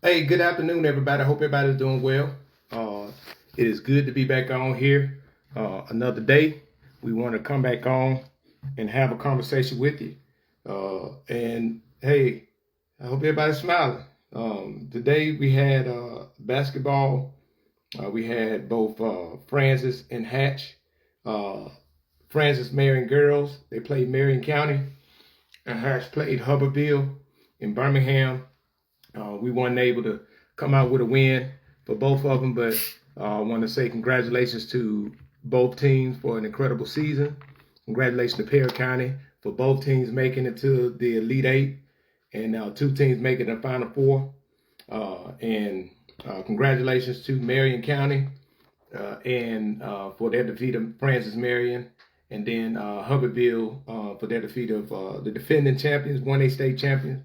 Hey, good afternoon, everybody. I hope everybody's doing well. It is good to be back on here. Another day. We want to come back on and have a conversation with you. And hey, I hope everybody's smiling. Today we had basketball. We had both Francis and Hatch. Uh, Francis Marion girls. They played Marion County, and Hatch played Hubbardville in Birmingham. We weren't able to come out with a win for both of them, but I want to say congratulations to both teams for an incredible season. Congratulations to Perry County for both teams making it to the Elite Eight, and now two teams making the Final Four. And congratulations to Marion County and for their defeat of Francis Marion, and then Hubbardville for their defeat of the defending champions, 1A state champions.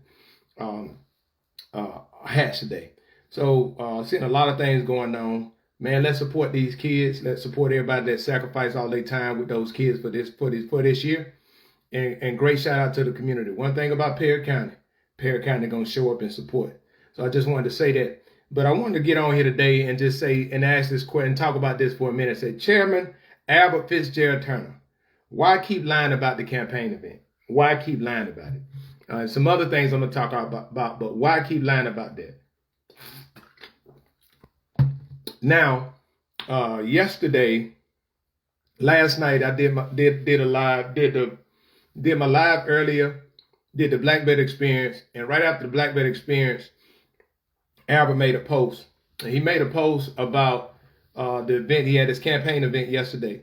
Hatch today. So seeing a lot of things going on. Man, let's support these kids. Let's support everybody that sacrificed all their time with those kids for this year. And great shout out to the community. One thing about Perry County gonna show up and support. So I just wanted to say that. But I wanted to get on here today and just say and ask this question, talk about this for a minute. Say, Chairman Albert Fitzgerald Turner, why keep lying about the campaign event? Why keep lying about it? Some other things I'm going to talk about, but why keep lying about that? Now, last night I did my live earlier, did the Black Belt Experience, and right after the Black Belt Experience, Albert made a post. And he made a post about the event. He had his campaign event yesterday.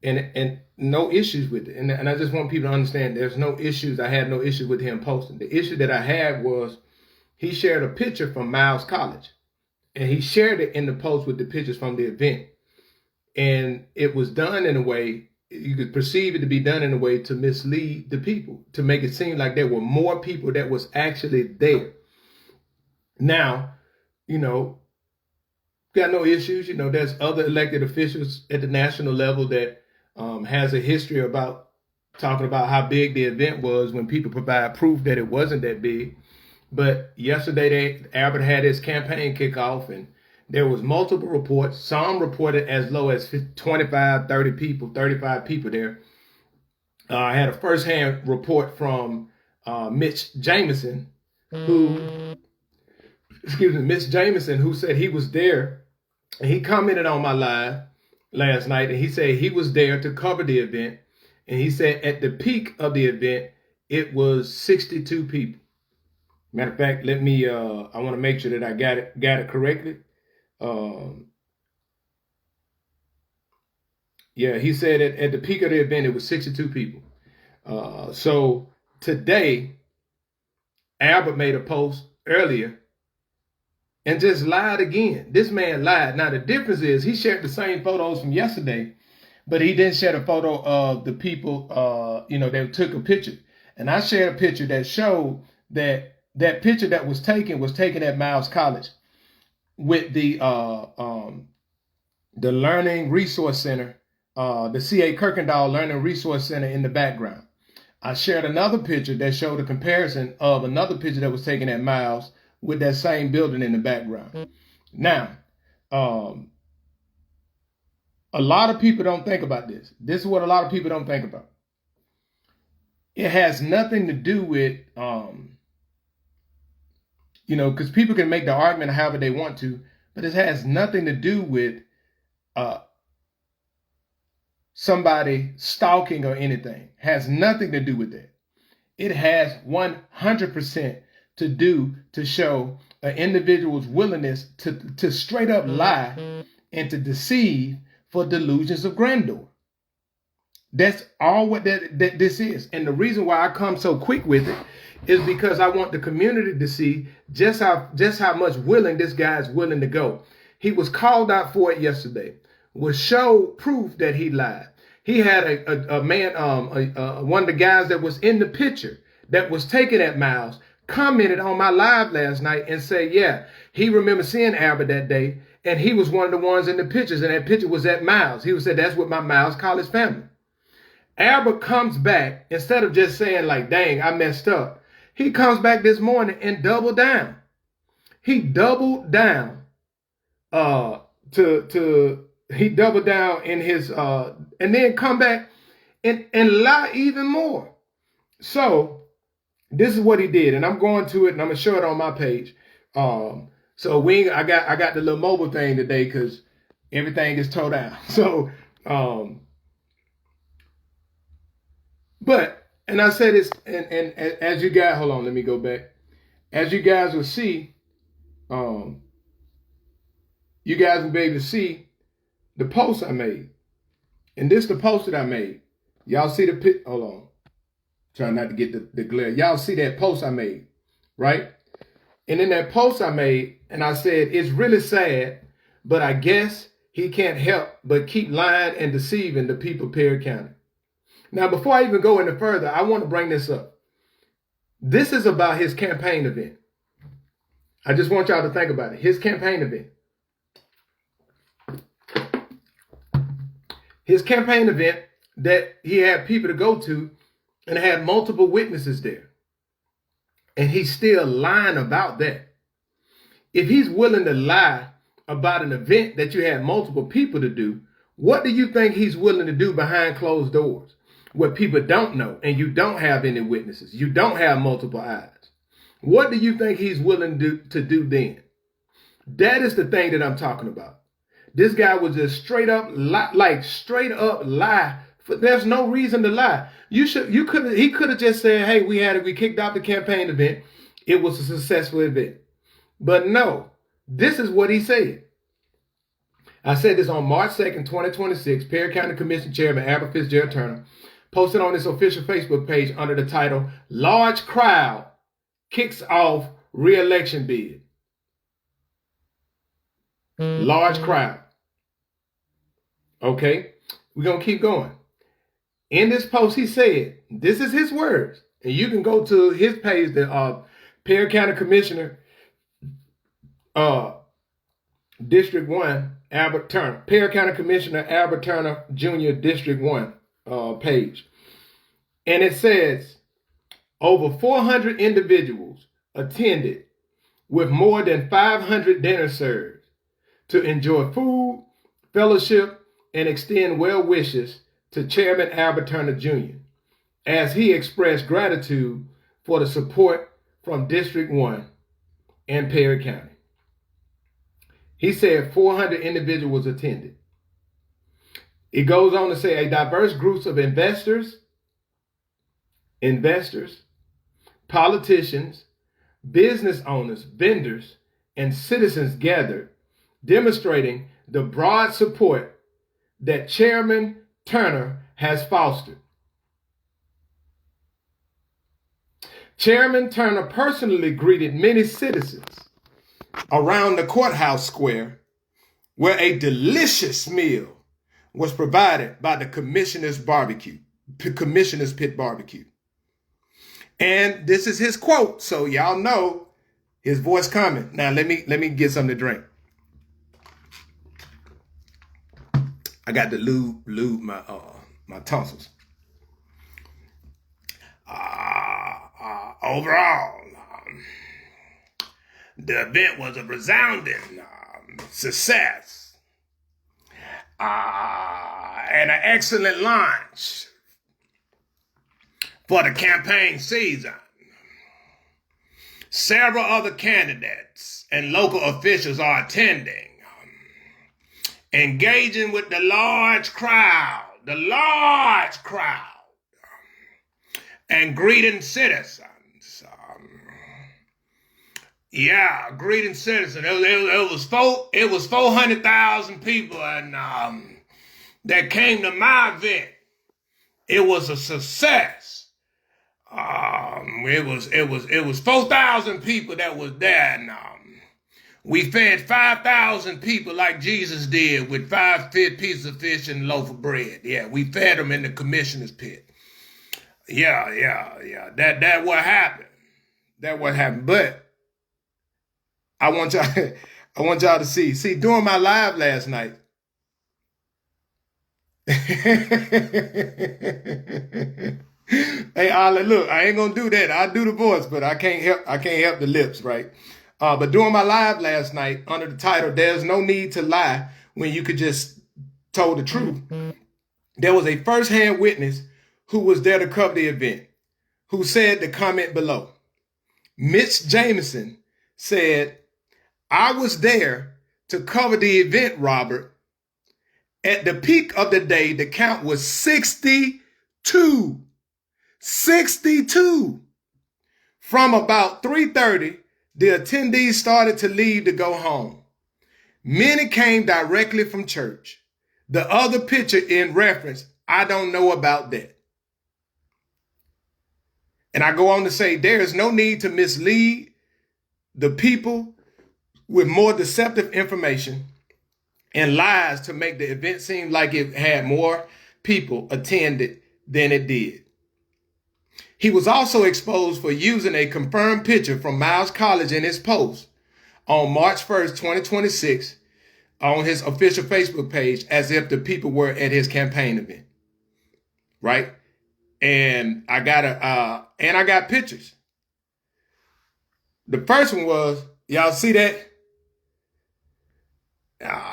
And no issues with it. And I just want people to understand there's no issues. I had no issue with him posting. The issue that I had was he shared a picture from Miles College. And he shared it in the post with the pictures from the event. And it was done in a way, you could perceive it to be done in a way to mislead the people, to make it seem like there were more people that was actually there. Now, got no issues. There's other elected officials at the national level that has a history about talking about how big the event was when people provide proof that it wasn't that big. But yesterday, Albert had his campaign kickoff, and there was multiple reports. Some reported as low as 25, 30 people, 35 people there. I had a firsthand report from Mitch Jameson, who said he was there, and he commented on my live last night, and he said he was there to cover the event, and he said at the peak of the event it was 62 people. Matter of fact, I want to make sure that I got it correctly. He said at the peak of the event it was 62 people. So today, Albert made a post earlier and just lied again. This man lied. Now, the difference is he shared the same photos from yesterday, but he didn't share a photo of the people, that took a picture. And I shared a picture that showed that picture that was taken at Miles College with the Learning Resource Center, the C.A. Kirkendall Learning Resource Center in the background. I shared another picture that showed a comparison of another picture that was taken at Miles with that same building in the background. Now, a lot of people don't think about this. This is what a lot of people don't think about. It has nothing to do with, because people can make the argument however they want to, but it has nothing to do with somebody stalking or anything. It has nothing to do with that. It has 100% to do to show an individual's willingness to straight up lie and to deceive for delusions of grandeur. That's all what this is. And the reason why I come so quick with it is because I want the community to see just how much willing this guy is willing to go. He was called out for it yesterday. Was show proof that he lied. He had a man, one of the guys that was in the picture that was taken at Miles, commented on my live last night and said, yeah, he remembers seeing Albert that day, and he was one of the ones in the pictures, and that picture was at Miles. He said, that's with my Miles College family. Albert comes back, instead of just saying like, dang, I messed up. He comes back this morning and doubled down. he doubled down he doubled down in his and then come back and lie even more. So this is what he did, and I'm going to it, and I'm gonna show it on my page. So I got the little mobile thing today because everything is towed down. So and I said this, and as you guys, hold on, let me go back. As you guys will see, you guys will be able to see the post I made. And this is the post that I made. Y'all see the pic? Hold on. Trying not to get the glare. Y'all see that post I made, right? And in that post I made, and I said, it's really sad, but I guess he can't help but keep lying and deceiving the people of Perry County. Now, before I even go any further, I want to bring this up. This is about his campaign event. I just want y'all to think about it. His campaign event. His campaign event that he had people to go to and had multiple witnesses there. And he's still lying about that. If he's willing to lie about an event that you had multiple people to do, what do you think he's willing to do behind closed doors where people don't know and you don't have any witnesses? You don't have multiple eyes. What do you think he's willing to do then? That is the thing that I'm talking about. This guy was just straight up lie. There's no reason to lie. He could have just said, hey, we kicked off the campaign event. It was a successful event. But no, this is what he said. I said this on March 2nd, 2026. Perry County Commission Chairman Albert Fitzgerald Turner posted on his official Facebook page under the title, Large Crowd Kicks Off Re-Election Bid. Large crowd. Okay, we're going to keep going. In this post, he said, this is his words, and you can go to his page, the Perry County Commissioner, District 1, Albert Turner, Perry County Commissioner Albert Turner Jr., District 1 page. And it says, over 400 individuals attended with more than 500 dinners served to enjoy food, fellowship, and extend well wishes to Chairman Albert Turner Jr. as he expressed gratitude for the support from District 1 and Perry County. He said 400 individuals attended. It goes on to say a diverse group of investors, politicians, business owners, vendors, and citizens gathered, demonstrating the broad support that Chairman Turner has fostered. Chairman Turner personally greeted many citizens around the courthouse square where a delicious meal was provided by the Commissioner's Pit Barbecue. And this is his quote, so y'all know his voice coming. Now let me get something to drink. I got to lube my tonsils. Overall, the event was a resounding success and an excellent launch for the campaign season. Several other candidates and local officials are attending, engaging with the large crowd, and greeting citizens. Greeting citizens. It was 400,000 people, and that came to my event. It was a success. It was 4,000 people that was there, and we fed 5,000 people like Jesus did with 5 pieces of fish and a loaf of bread. Yeah, we fed them in the commissioner's pit. Yeah. That what happened. But I want y'all to see. See, during my live last night. Hey, Ollie, look, I ain't gonna do that. I do the voice, but I can't help the lips, right? But during my live last night, under the title, "There's No Need to Lie When You Could Just Told the Truth," there was a firsthand witness who was there to cover the event, who said the comment below. Mitch Jameson said, "I was there to cover the event, Robert. At the peak of the day, the count was 62. 62. From about 3:30, the attendees started to leave to go home. Many came directly from church. The other picture in reference, I don't know about that." And I go on to say, there is no need to mislead the people with more deceptive information and lies to make the event seem like it had more people attended than it did. He was also exposed for using a confirmed picture from Miles College in his post on March 1st, 2026, on his official Facebook page, as if the people were at his campaign event. Right? And I got pictures. The first one was, y'all see that?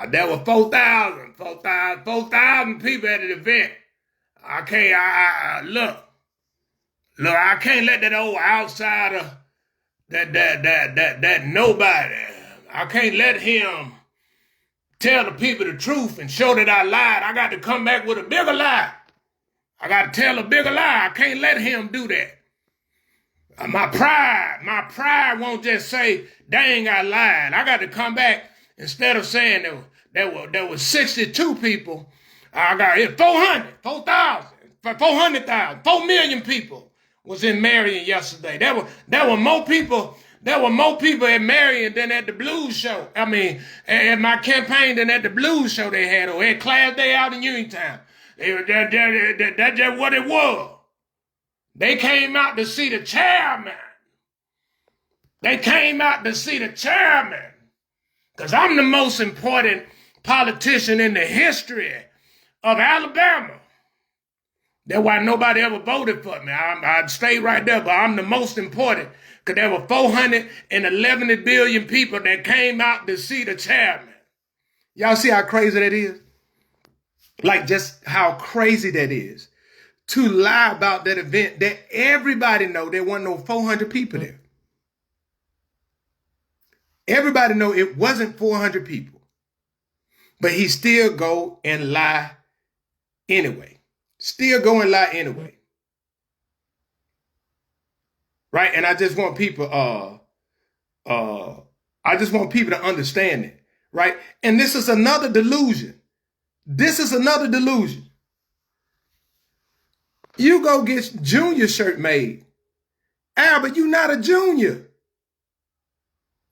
There were 4,000 people at the event. I can't, look, I can't let that old outsider, that nobody, I can't let him tell the people the truth and show that I lied. I got to come back with a bigger lie. I got to tell a bigger lie. I can't let him do that. My pride won't just say, dang, I lied. I got to come back. Instead of saying there were 62 people, I got 400,000, 4 million people was in Marion yesterday. There were more people at Marion than at the blues show. I mean, at my campaign than at the blues show they had, or at Class Day out in Uniontown. That's just what it was. They came out to see the chairman. Because I'm the most important politician in the history of Alabama. That's why nobody ever voted for me. I'd stay right there, but I'm the most important. Because there were 411 billion people that came out to see the chairman. Y'all see how crazy that is? Like, just how crazy that is. To lie about that event that everybody know there wasn't no 400 people there. Everybody know it wasn't 400 people. But he still go and lie anyway. Right? And I just want people to understand it, right? And this is another delusion. You go get junior shirt made. Albert, you're not a junior.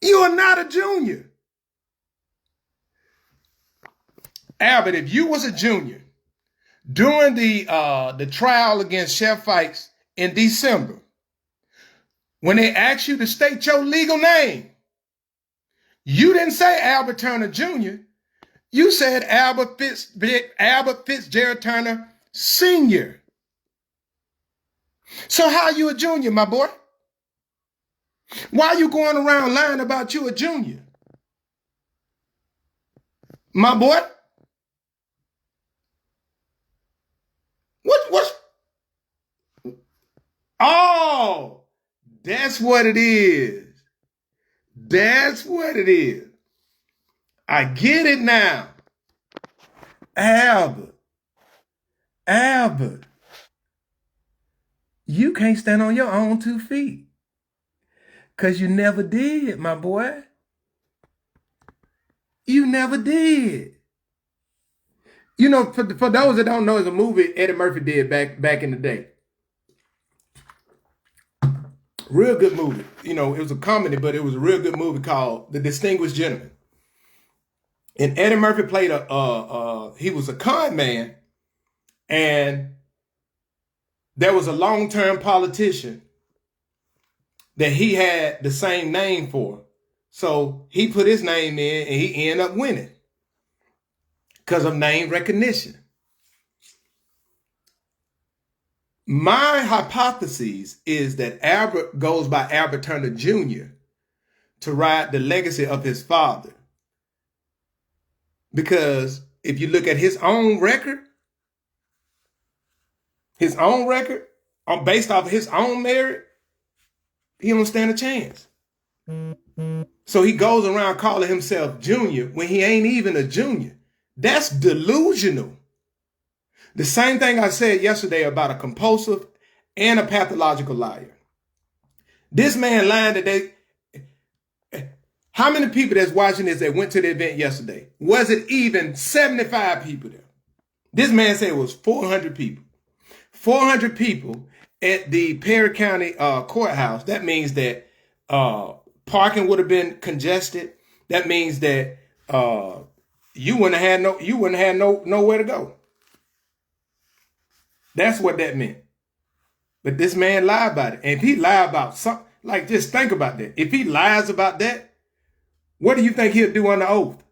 You are not a junior. Albert, if you was a junior during the trial against Chef Fikes in December, when they asked you to state your legal name, you didn't say Albert Turner Jr. You said Albert Fitzgerald Turner Sr. So how you a junior, my boy? Why are you going around lying about you a junior? My boy? What's Oh, that's what it is. I get it now. Albert, you can't stand on your own 2 feet. Because you never did, my boy. You never did. You know, for those that don't know, it's a movie Eddie Murphy did back in the day. Real good movie. You know, it was a comedy, but it was a real good movie called The Distinguished Gentleman. And Eddie Murphy played he was a con man, and there was a long-term politician that he had the same name for. So he put his name in and he ended up winning because of name recognition. My hypothesis is that Albert goes by Albert Turner Jr. to ride the legacy of his father. Because if you look at his own record, based off of his own merit, he don't stand a chance. So he goes around calling himself junior when he ain't even a junior. That's delusional. The same thing I said yesterday about a compulsive and a pathological liar. This man lying today. How many people that's watching this that went to the event yesterday? Was it even 75 people there? This man said it was 400 people. 400 people at the Perry County courthouse. That means that parking would have been congested. That means that you wouldn't have nowhere to go. That's what that meant. But this man lied about it. And if he lied about something, like just think about that. If he lies about that, what do you think he'll do on the oath?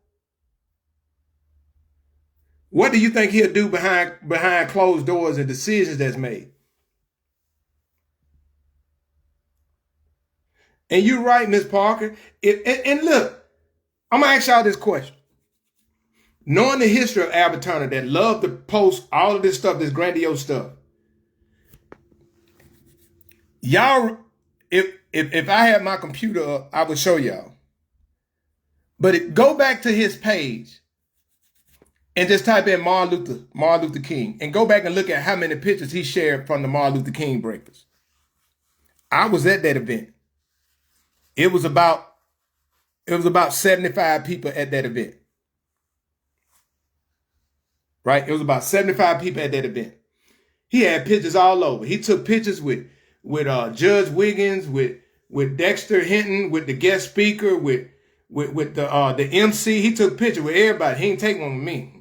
What do you think he'll do behind closed doors and decisions that's made? And you're right, Ms. Parker. And look, I'm going to ask y'all this question. Knowing the history of Albert Turner that loved to post all of this stuff, this grandiose stuff. Y'all, if I had my computer up, I would show y'all. But go back to his page and just type in Martin Luther King and go back and look at how many pictures he shared from the Martin Luther King breakfast. I was at that event. It was about 75 people at that event. Right? It was about 75 people at that event. He had pictures all over. He took pictures with Judge Wiggins, with Dexter Hinton, with the guest speaker, with the MC. He took pictures with everybody. He didn't take one with me.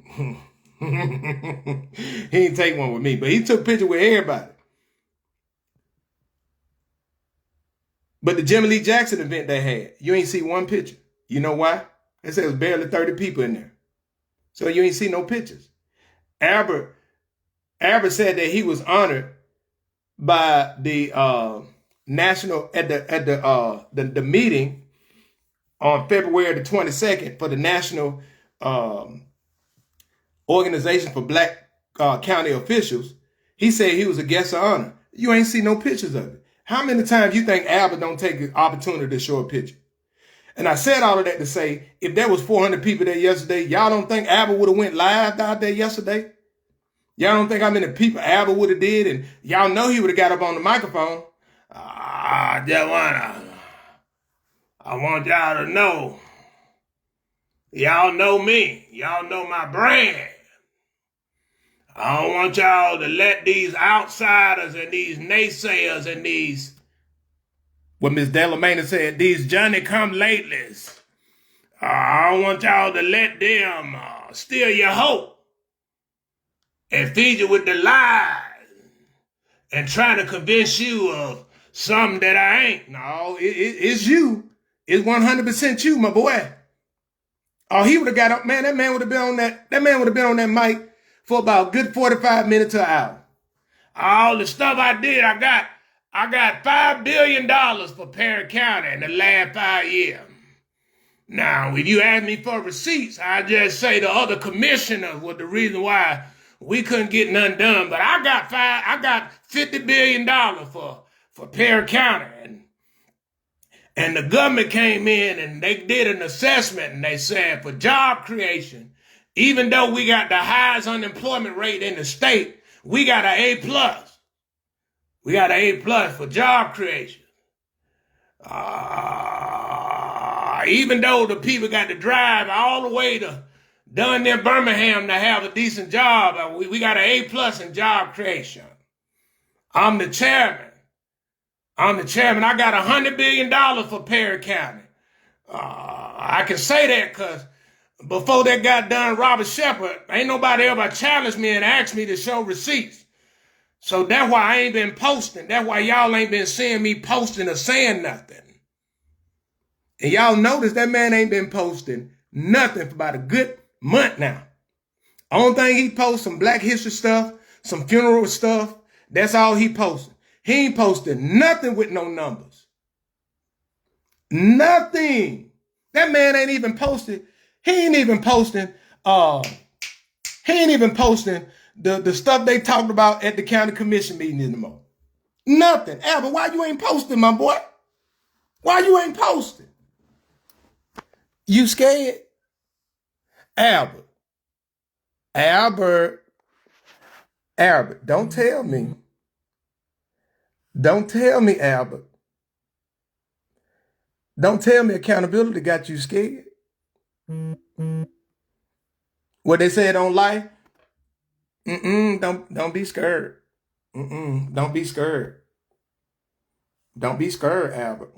He didn't take one with me, but he took pictures with everybody. But the Jimmy Lee Jackson event they had, you ain't see one picture. You know why? They said it was barely 30 people in there. So you ain't see no pictures. Albert said that he was honored by the national at the meeting on February the 22nd for the National Organization for Black County Officials. He said he was a guest of honor. You ain't see no pictures of it. How many times you think Albert don't take the opportunity to show a picture? And I said all of that to say, if there was 400 people there yesterday, y'all don't think Albert would have went live out there yesterday? Y'all don't think how many people Albert would have did? And y'all know he would have got up on the microphone. I want y'all to know. Y'all know me. Y'all know my brand. I don't want y'all to let these outsiders and these naysayers and these, what Miss Delamena said, these Johnny-come-latelys. I don't want y'all to let them steal your hope and feed you with the lies and try to convince you of something that I ain't. No, it's you. It's 100% you, my boy. Oh, he would have got up, man. That man would have been on that mic for about a good 45 minutes to an hour. All the stuff I did, I got $5 billion for Perry County in the last 5 years. Now, if you ask me for receipts, I just say the other commissioners was the reason why we couldn't get none done. But I got $50 billion for Perry County. And the government came in and they did an assessment and they said for job creation, even though we got the highest unemployment rate in the state, we got an A+. We got an A+ for job creation. Even though the people got to drive all the way to down near Birmingham to have a decent job, we got an A+ in job creation. I'm the chairman. I got $100 billion for Perry County. I can say that because before that got done, Robert Shepard, ain't nobody ever challenged me and asked me to show receipts. So that's why I ain't been posting. That's why y'all ain't been seeing me posting or saying nothing. And y'all notice that man ain't been posting nothing for about a good month now. Only thing he posts some Black History stuff, some funeral stuff. That's all he posting. He ain't posting nothing with no numbers. Nothing. That man ain't even posted. He ain't even posting. He ain't even posting the stuff they talked about at the county commission meeting anymore. Nothing. Albert, why you ain't posting, my boy? Why you ain't posting? You scared? Albert, don't tell me. Don't tell me, Albert. Don't tell me accountability got you scared. What they said on life? Don't be scared. Don't be scared. Don't be scared, Albert.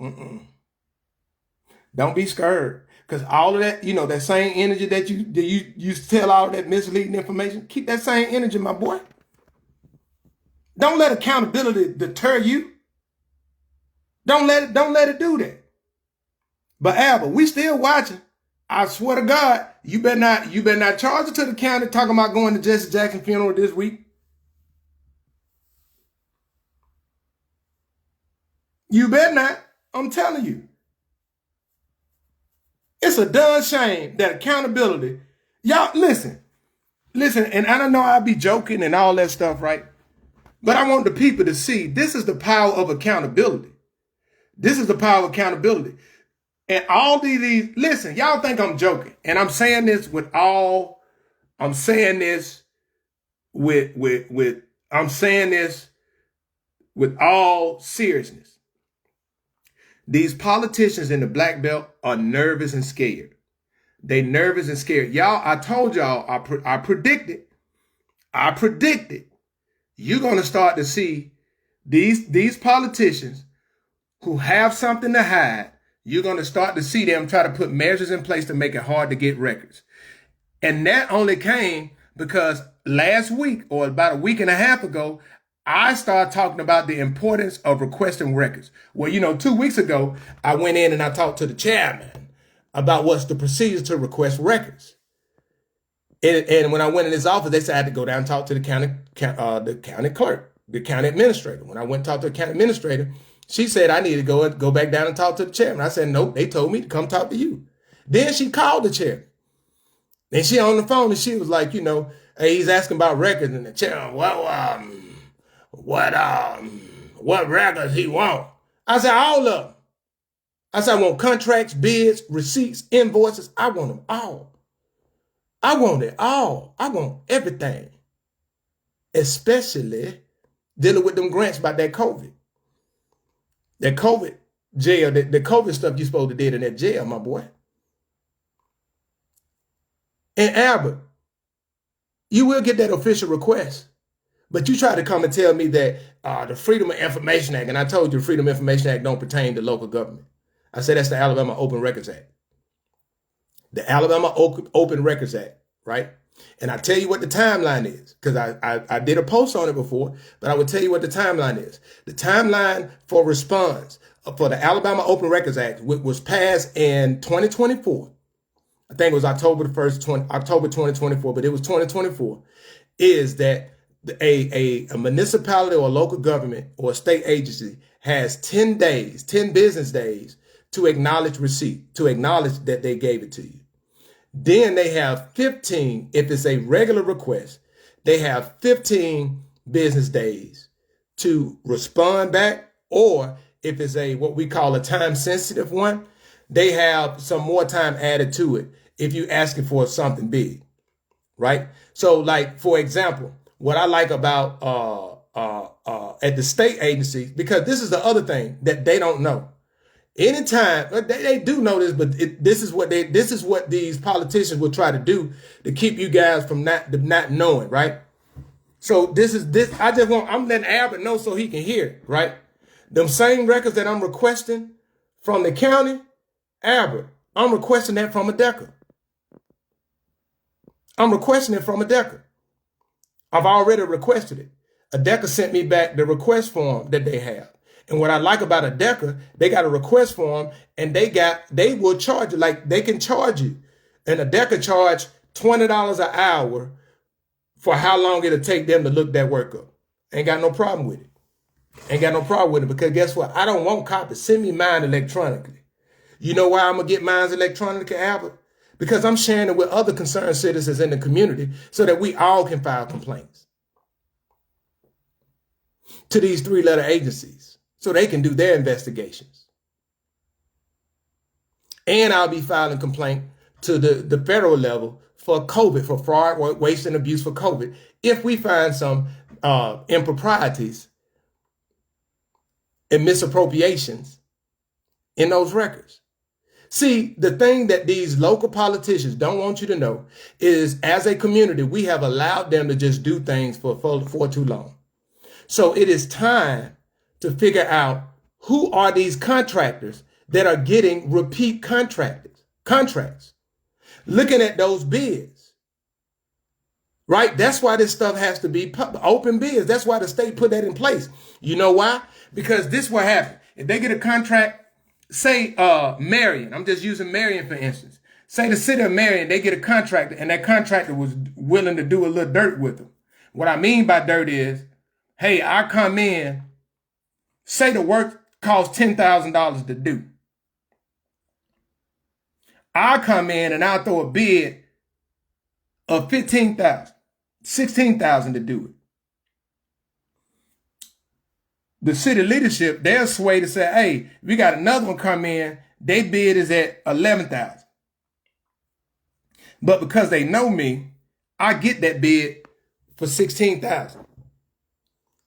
Don't be scared. Because all of that, that same energy that you tell all of that misleading information, keep that same energy, my boy. Don't let accountability deter you. Don't let it do that. But Albert, we still watching. I swear to God, you better not charge it to the county talking about going to Jesse Jackson's funeral this week. You better not. I'm telling you. It's a darn shame that accountability. Y'all, listen, and I don't know I'll be joking and all that stuff, right? But I want the people to see this is the power of accountability. This is the power of accountability. And all these, listen, y'all think I'm joking. And I'm saying this with all seriousness. These politicians in the black belt are nervous and scared. They nervous and scared. Y'all, I told y'all, I predicted you're going to start to see these politicians who have something to hide. You're going to start to see them try to put measures in place to make it hard to get records. And that only came because last week or about a week and a half ago, I started talking about the importance of requesting records. Well, 2 weeks ago, I went in and I talked to the chairman about what's the procedure to request records. And when I went in his office, they said I had to go down and talk to the county clerk, the county administrator. When I went and talked to the county administrator, she said I needed to go back down and talk to the chairman. I said, nope, they told me to come talk to you. Then she called the chairman. And she on the phone and she was like, hey, he's asking about records. And the chairman, what records he want? I said, all of them. I said, I want contracts, bids, receipts, invoices. I want them all. I want it all. I want everything. Especially dealing with them grants about that COVID. That COVID jail, the COVID stuff you supposed to did in that jail, my boy. And Albert, you will get that official request. But you try to come and tell me that the Freedom of Information Act, and I told you the Freedom of Information Act don't pertain to local government. I said that's the Alabama Open Records Act. The Alabama Open Records Act, right? And I tell you what the timeline is, because I did a post on it before, but I will tell you what the timeline is. The timeline for response for the Alabama Open Records Act, which was passed in 2024, I think it was October 2024, but it was 2024, is that a municipality or a local government or a state agency has 10 business days to acknowledge receipt, to acknowledge that they gave it to you. Then they have 15, if it's a regular request, they have 15 business days to respond back. Or if it's what we call a time sensitive one, they have some more time added to it if you're asking for something big, right? So like, for example, what I like about at the state agencies, because this is the other thing that they don't know. Anytime they do know this, but this is what these politicians will try to do to keep you guys from not knowing, right? So I'm letting Albert know so he can hear it, right? Them same records that I'm requesting from the county, Albert, I'm requesting that from a Decker. I'm requesting it from a Decker. I've already requested it. A Decker sent me back the request form that they have. And what I like about a Decker, they got a request form and they will charge you, like they can charge you. And a Decker charge $20 an hour for how long it'll take them to look that work up. Ain't got no problem with it. Ain't got no problem with it because guess what? I don't want copies. Send me mine electronically. You know why I'm going to get mine electronically, Albert? Because I'm sharing it with other concerned citizens in the community so that we all can file complaints to these 3-letter agencies so they can do their investigations. And I'll be filing complaint to the federal level for COVID, for fraud, waste, and abuse for COVID, if we find some improprieties and misappropriations in those records. See, the thing that these local politicians don't want you to know is, as a community, we have allowed them to just do things for too long. So it is time to figure out who are these contractors that are getting repeat contracts. Looking at those bids, right? That's why this stuff has to be open bids. That's why the state put that in place. You know why? Because this will happen. If they get a contract, say Marion, I'm just using Marion for instance. Say the city of Marion, they get a contractor and that contractor was willing to do a little dirt with them. What I mean by dirt is, hey, I come in, say the work costs $10,000 to do. I come in and I'll throw a bid of $15,000, $16,000 to do it. The city leadership, they'll sway to say, hey, we got another one come in, their bid is at $11,000. But because they know me, I get that bid for $16,000.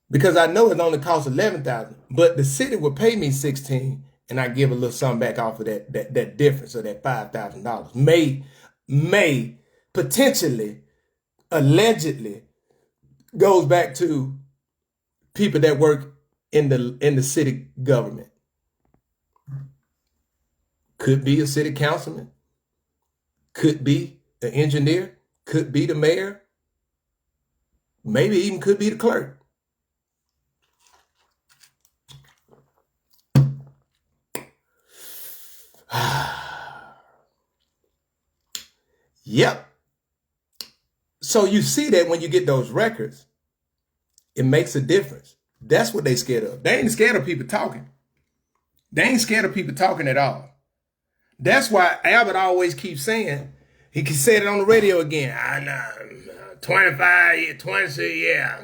Because I know it only costs $11,000, but the city will pay me $16,000 and I give a little something back off of that difference of that $5,000. May potentially, allegedly, goes back to people that work in the city government. Could be a city councilman, could be the engineer, could be the mayor, maybe even could be the clerk. Yep. So you see that when you get those records, it makes a difference. That's what they scared of. They ain't scared of people talking. They ain't scared of people talking at all. That's why Albert always keeps saying, he can say it on the radio again. I know, 25, 20, yeah.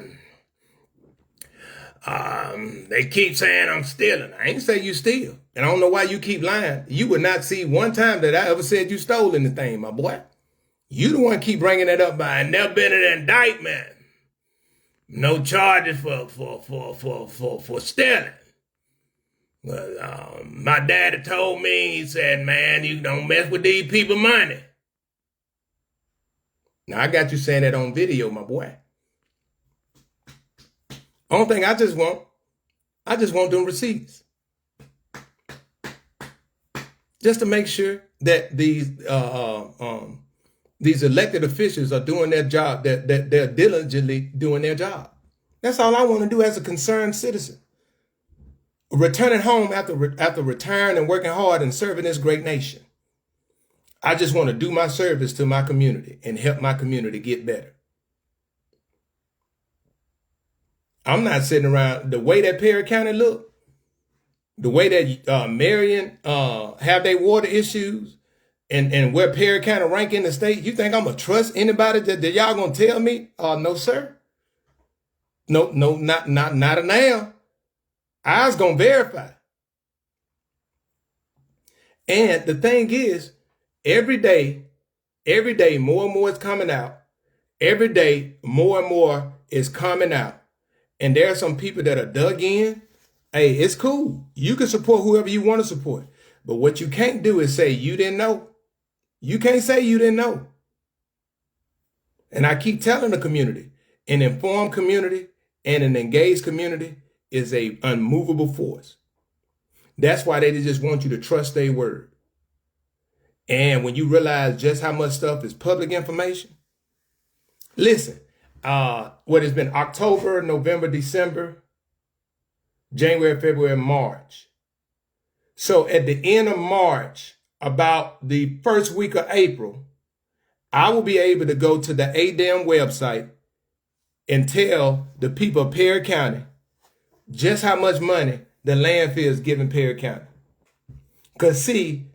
They keep saying I'm stealing. I ain't say you steal. And I don't know why you keep lying. You would not see one time that I ever said you stole anything, my boy. You the one keep bringing that up by never been an indictment. No charges for stealing. But my daddy told me, he said, man, you don't mess with these people money. Now I got you saying that on video, my boy. Only thing I just want them receipts. Just to make sure that these elected officials are doing their job, that they're diligently doing their job. That's all I want to do as a concerned citizen. Returning home after retiring and working hard and serving this great nation. I just want to do my service to my community and help my community get better. I'm not sitting around the way that Perry County look, the way that Marion have their water issues, and where Perry County rank in the state. You think I'm gonna trust anybody that y'all gonna tell me? No, sir. No, not a now. I was gonna verify. And the thing is, every day, more and more is coming out. Every day, more and more is coming out. And there are some people that are dug in. Hey, it's cool. You can support whoever you want to support. But what you can't do is say you didn't know. You can't say you didn't know. And I keep telling the community, an informed community and an engaged community is a unmovable force. That's why they just want you to trust their word. And when you realize just how much stuff is public information, listen, what has been October, November, December, January, February, March. So at the end of March, about the first week of April, I will be able to go to the ADEM website and tell the people of Perry County just how much money the landfill is giving Perry County. Because see,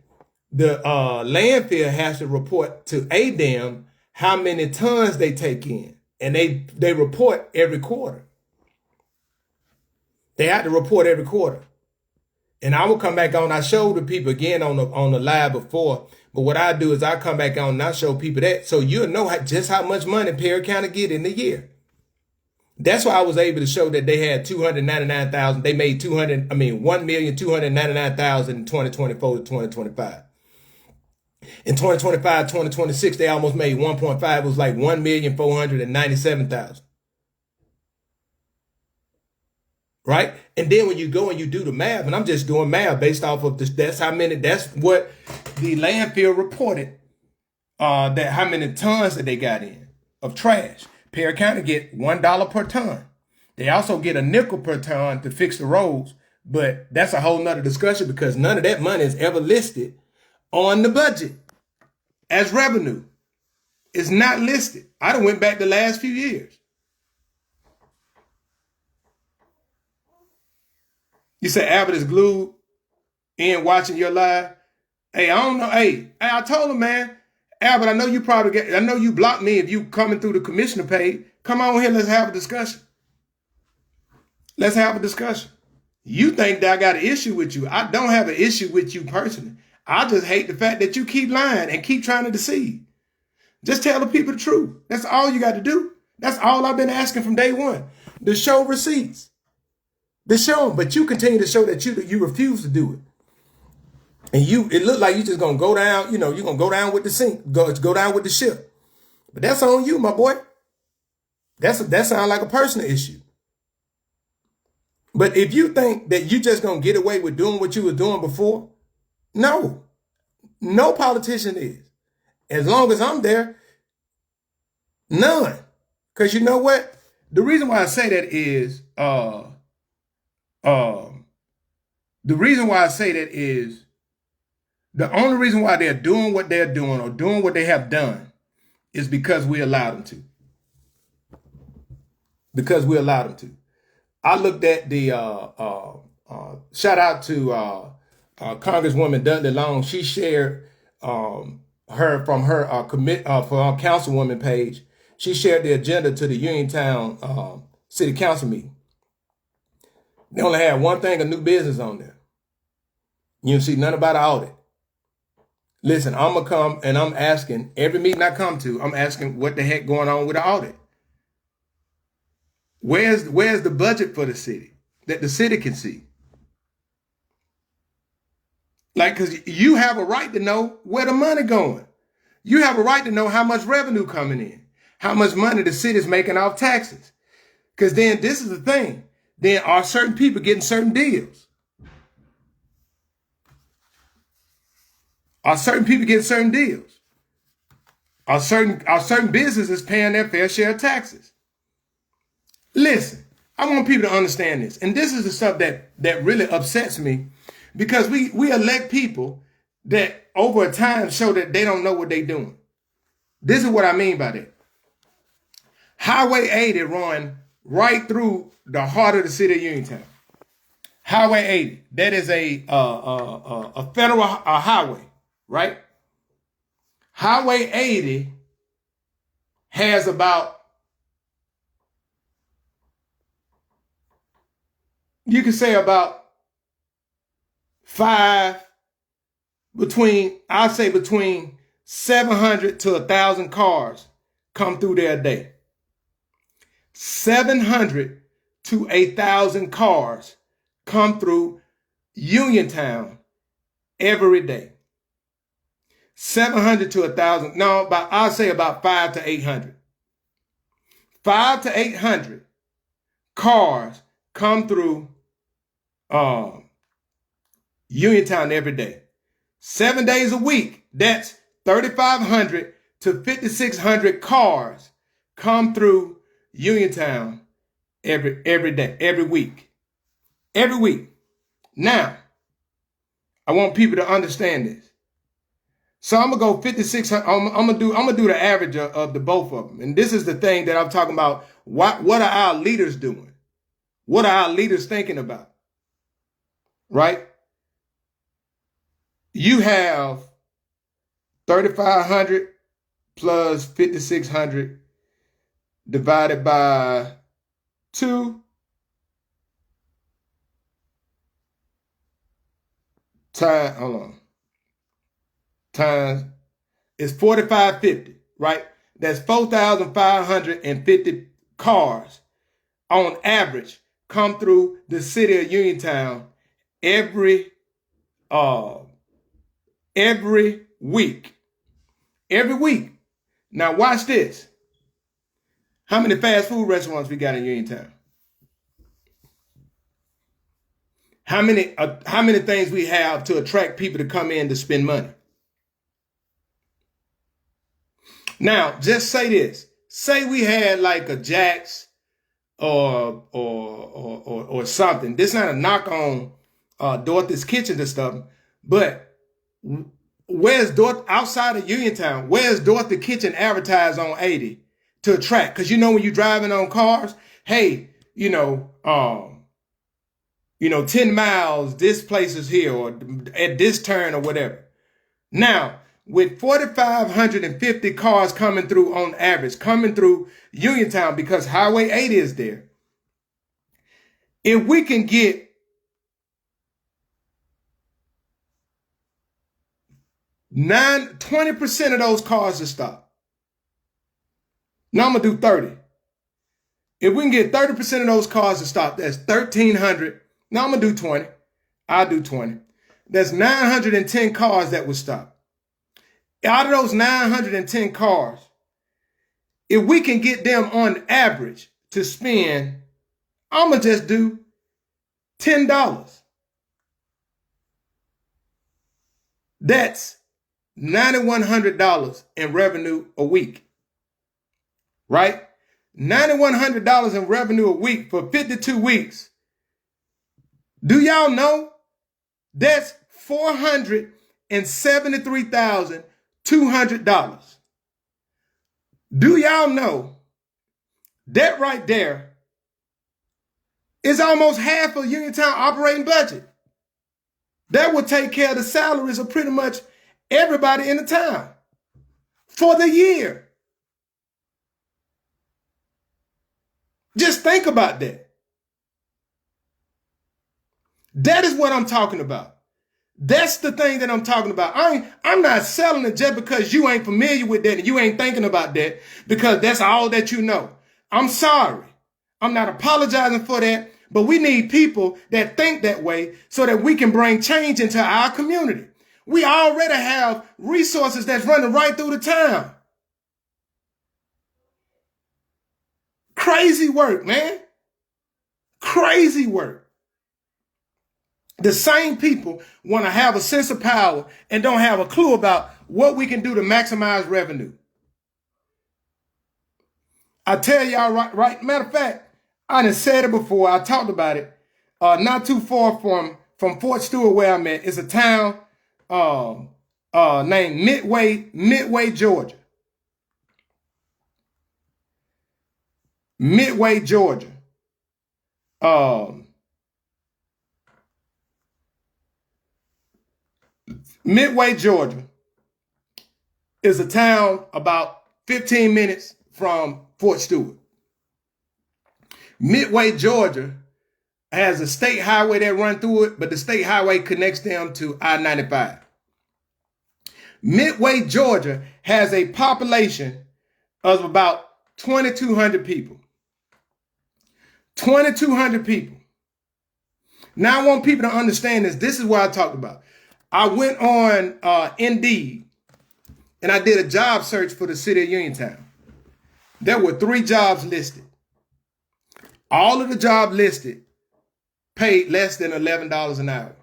the landfill has to report to ADEM how many tons they take in. And they report every quarter. They have to report every quarter. And I will come back on. I showed the people again on the live before. But what I do is I come back on and I show people that. So you'll know just how much money Perry County get in a year. That's why I was able to show that they had 299,000. They made 1,299,000 in 2024 to 2025. In 2025, 2026, they almost made 1.5. It was like 1,497,000. Right? And then when you go and you do the math, and I'm just doing math based off of this, that's what the landfill reported, that how many tons that they got in of trash. Perry County get $1 per ton. They also get a nickel per ton to fix the roads, but that's a whole nother discussion because none of that money is ever listed on the budget as revenue. It's not listed. I done went back the last few years. You say Albert is glued in watching your live. Hey, I don't know. Hey, I told him, man, Albert, I know you blocked me if you coming through the commissioner page. Come on here, let's have a discussion. Let's have a discussion. You think that I got an issue with you. I don't have an issue with you personally. I just hate the fact that you keep lying and keep trying to deceive. Just tell the people the truth. That's all you got to do. That's all I've been asking from day one. To show receipts. To show them. But you continue to show that you refuse to do it. And it looked like you just gonna go down, you're gonna go down with the sink, go down with the ship. But that's on you, my boy. That sounds like a personal issue. But if you think that you just gonna get away with doing what you were doing before, no politician is. As long as I'm there, none. Because you know what? The reason why I say that is, the only reason why they're doing what they're doing or doing what they have done is because we allowed them to. Because we allowed them to. I looked at the shout out to Congresswoman Dudley Long. She shared for our councilwoman page. She shared the agenda to the Uniontown City Council meeting. They only had one thing of new business on there. You don't see none about an audit. Listen, I'm going to come and I'm asking, every meeting I come to, I'm asking what the heck going on with the audit. Where's the budget for the city that the city can see? Like, because you have a right to know where the money going. You have a right to know how much revenue coming in, how much money the city's making off taxes. Because then this is the thing. Then are certain people getting certain deals? Are certain people getting certain deals? Are certain businesses paying their fair share of taxes? Listen, I want people to understand this. And this is the stuff that really upsets me because we elect people that over a time show that they don't know what they're doing. This is what I mean by that. Highway 80 run right through the heart of the city of Uniontown. Highway 80, that is a federal highway, right? Highway 80 has about, you can say about between 700 to 1,000 cars come through there a day. 700 to 1,000 cars come through Uniontown every day. 700 to 1,000. No, I'll say about 5 to 800. 5 to 800 cars come through Uniontown every day. 7 days a week. That's 3,500 to 5,600 cars come through Uniontown every day, every week. Every week. Now, I want people to understand this. So I'm gonna go 5,600. I'm gonna do the average of the both of them. And this is the thing that I'm talking about. What are our leaders doing? What are our leaders thinking about? Right? You have 3,500 plus 5,600 divided by 2 times, hold on, times, is 4,550, right? That's 4,550 cars on average come through the city of Uniontown every week. Every week. Now watch this. How many fast food restaurants we got in Uniontown? How many things we have to attract people to come in to spend money? Now, just say this. Say we had like a Jack's or something. This is not a knock on Dorothy's Kitchen and stuff, but where's Dorothy outside of Uniontown? Where's Dorothy Kitchen advertised on 80 to attract? Because you know when you're driving on cars, hey, 10 miles, this place is here, or at this turn or whatever. Now, with 4,550 cars coming through on average, coming through Uniontown because Highway 80 is there, if we can get 20% of those cars to stop. Now I'm going to do 30. If we can get 30% of those cars to stop, that's 1,300. Now I'm going to do 20. I'll do 20. That's 910 cars that would stop. Out of those 910 cars, if we can get them on average to spend, I'm going to just do $10. That's $9,100 in revenue a week, right? $9,100 in revenue a week for 52 weeks. Do y'all know that's $473,200? Do y'all know that right there is almost half of Uniontown operating budget? That would take care of the salaries of pretty much everybody in the town for the year. Just think about that. That is what I'm talking about. That's the thing that I'm talking about. I'm not selling it just because you ain't familiar with that and you ain't thinking about that because that's all that you know. I'm sorry. I'm not apologizing for that, but we need people that think that way so that we can bring change into our community. We already have resources that's running right through the town. Crazy work, man. Crazy work. The same people want to have a sense of power and don't have a clue about what we can do to maximize revenue. I tell y'all right. Matter of fact, I done said it before. I talked about it. Not too far from Fort Stewart, where I'm at, is a town named Midway, Georgia. Midway, Georgia. Midway, Georgia is a town about 15 minutes from Fort Stewart. Midway, Georgia has a state highway that runs through it, but the state highway connects them to I-95. Midway, Georgia has a population of about 2,200 people. 2,200 people. Now I want people to understand this. This is what I talked about. I went on Indeed and I did a job search for the city of Uniontown. There were 3 jobs listed. All of the jobs listed paid less than $11 an hour.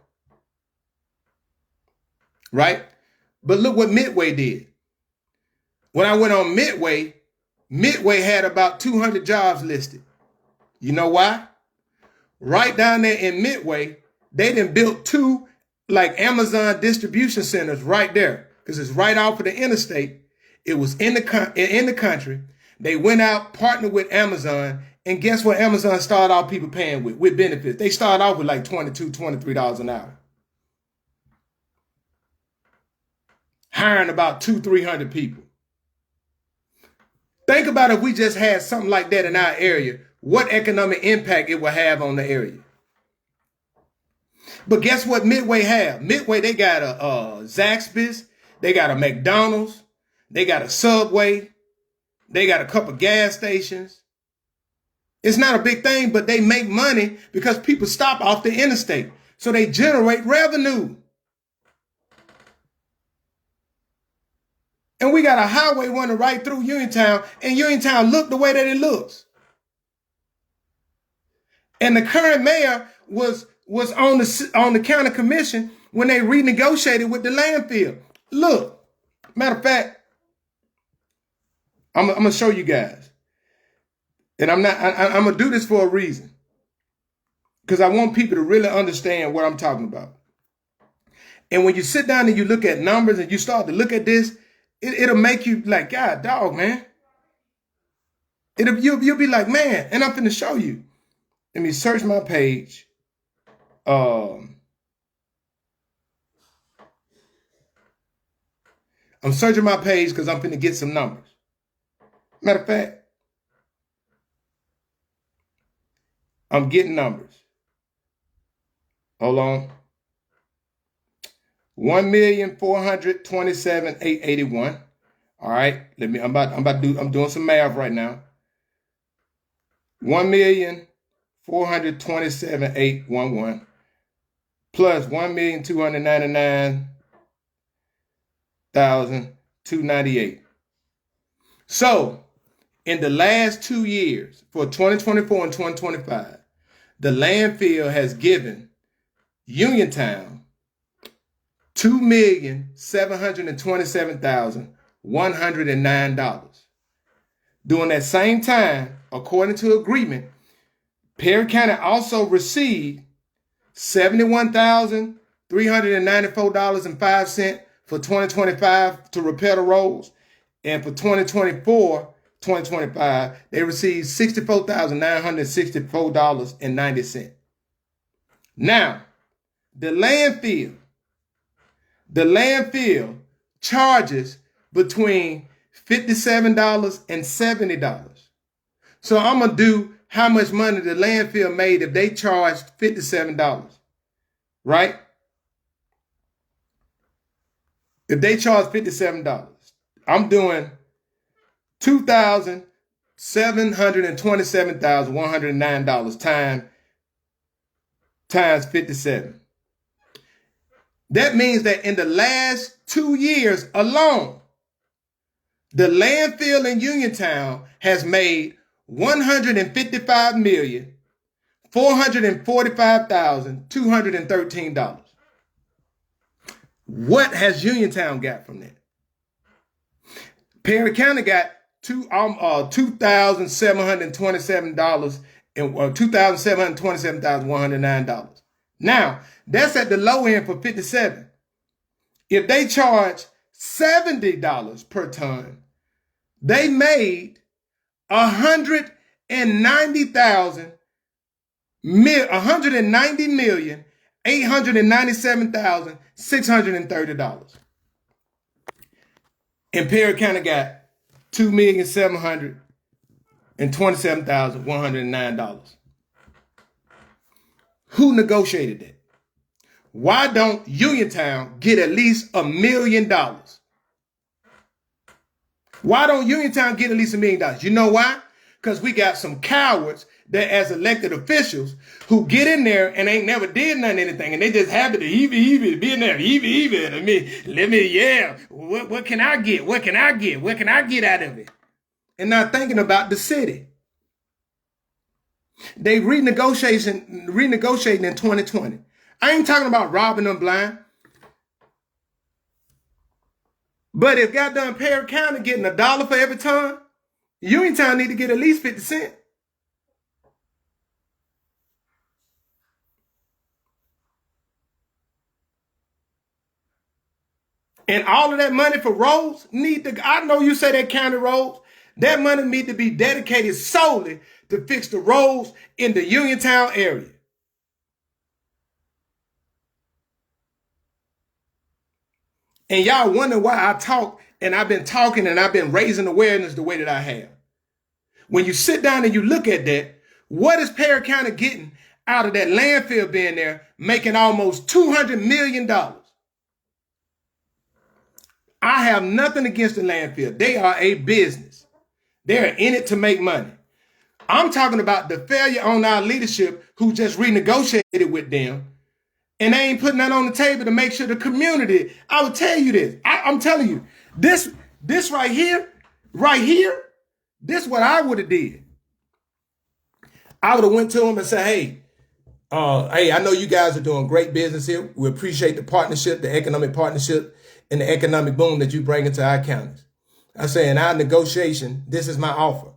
Right? But look what Midway did. When I went on Midway had about 200 jobs listed. You know why? Right down there in Midway, they done built 2 like Amazon distribution centers right there because it's right off of the interstate. It was in the country. They went out, partnered with Amazon, and guess what Amazon started off people paying with benefits? They started off with like $22, $23 an hour. hiring about 200-300 people. Think about if we just had something like that in our area, what economic impact it will have on the area. But guess what Midway have? Midway, they got a Zaxby's, they got a McDonald's, they got a Subway, they got a couple gas stations. It's not a big thing, but they make money because people stop off the interstate. So they generate revenue. And we got a highway running right through Uniontown, and Uniontown look the way that it looks. And the current mayor was on the county commission when they renegotiated with the landfill. Look, matter of fact, I'm gonna show you guys, and I'm gonna do this for a reason, because I want people to really understand what I'm talking about. And when you sit down and you look at numbers and you start to look at this, it'll make you like, God, dog, man. You'll be like, man, and I'm finna show you. Let me search my page. I'm searching my page because I'm finna get some numbers. Matter of fact, I'm getting numbers. Hold on. 1,427,881. All right. I'm doing some math right now. 1,427,811 plus 1,299,298. So in the last 2 years, for 2024 and 2025, the landfill has given Uniontown $2,727,109. During that same time, according to agreement, Perry County also received $71,394.05 for 2025 to repair the roads. And for 2024-2025, they received $64,964.90. Now, the landfill charges between $57 and $70. So I'm going to do how much money the landfill made if they charged $57, right? If they charge $57, I'm doing $2,727,109 times 57. That means that in the last 2 years alone, the landfill in Uniontown has made $155,445,213. What has Uniontown got from that? Perry County got $2,727 and $2,727,109. Now, that's at the low end for 57. If they charge $70 per ton, they made $190,897,630. And Perry County got $2,727,109. Who negotiated that? Why don't Uniontown get at least $1 million? Why don't Uniontown get at least $1 million? You know why? Because we got some cowards that as elected officials who get in there and ain't never did nothing, anything, and they just happy to heavy be in there, let me, yeah. What can I get? What can I get? What can I get out of it? And not thinking about the city. They renegotiating in 2020. I ain't talking about robbing them blind. But if goddamn Perry County getting $1 for every ton, Uniontown need to get at least 50 cents. And all of that money for roads I know you say that county roads, that money need to be dedicated solely to fix the roads in the Uniontown area. And y'all wonder why I talk, and I've been talking and I've been raising awareness the way that I have. When you sit down and you look at that, what is Perry County getting out of that landfill being there, making almost $200 million? I have nothing against the landfill. They are a business. They're in it to make money. I'm talking about the failure on our leadership who just renegotiated with them, and they ain't putting that on the table to make sure the community. I will tell you this. I'm telling you, this right here, this what I would have did. I would have went to them and said, hey, I know you guys are doing great business here. We appreciate the partnership, the economic partnership, and the economic boom that you bring into our counties. I say, in our negotiation, this is my offer.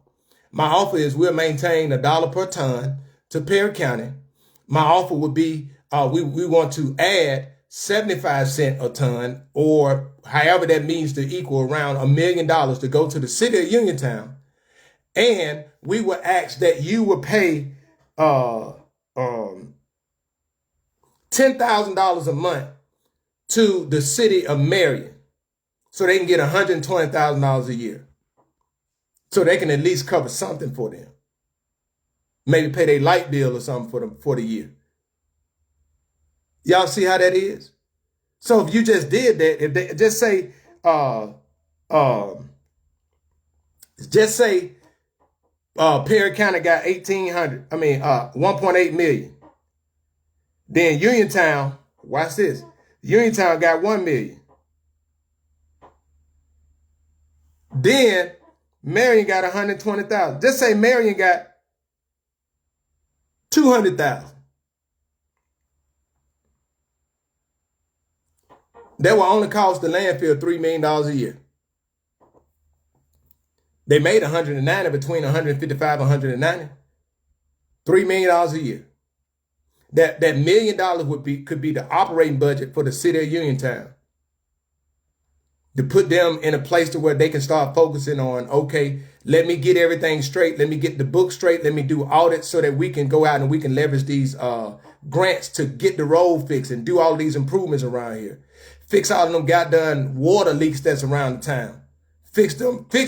My offer is we'll maintain $1 per ton to Perry County. My offer would be we want to add 75 cents a ton, or however that means to equal around $1 million to go to the city of Uniontown. And we would ask that you would pay $10,000 a month to the city of Marion so they can get $120,000 a year. So they can at least cover something for them. Maybe pay their light bill or something for the year. Y'all see how that is? So if you just did that, if they just say Perry County got 1.8 million. Then Uniontown, watch this. Uniontown got 1 million. Then Marion got 120,000. Just say Marion got 200,000. That will only cost the landfill $3 million a year. They made 190 between 155 and 190. $3 million a year. That $1 million could be the operating budget for the city of Uniontown. To put them in a place to where they can start focusing on, okay, let me get everything straight. Let me get the book straight. Let me do audits so that we can go out and we can leverage these grants to get the road fixed and do all these improvements around here. Fix all of them goddamn water leaks that's around the town. Fix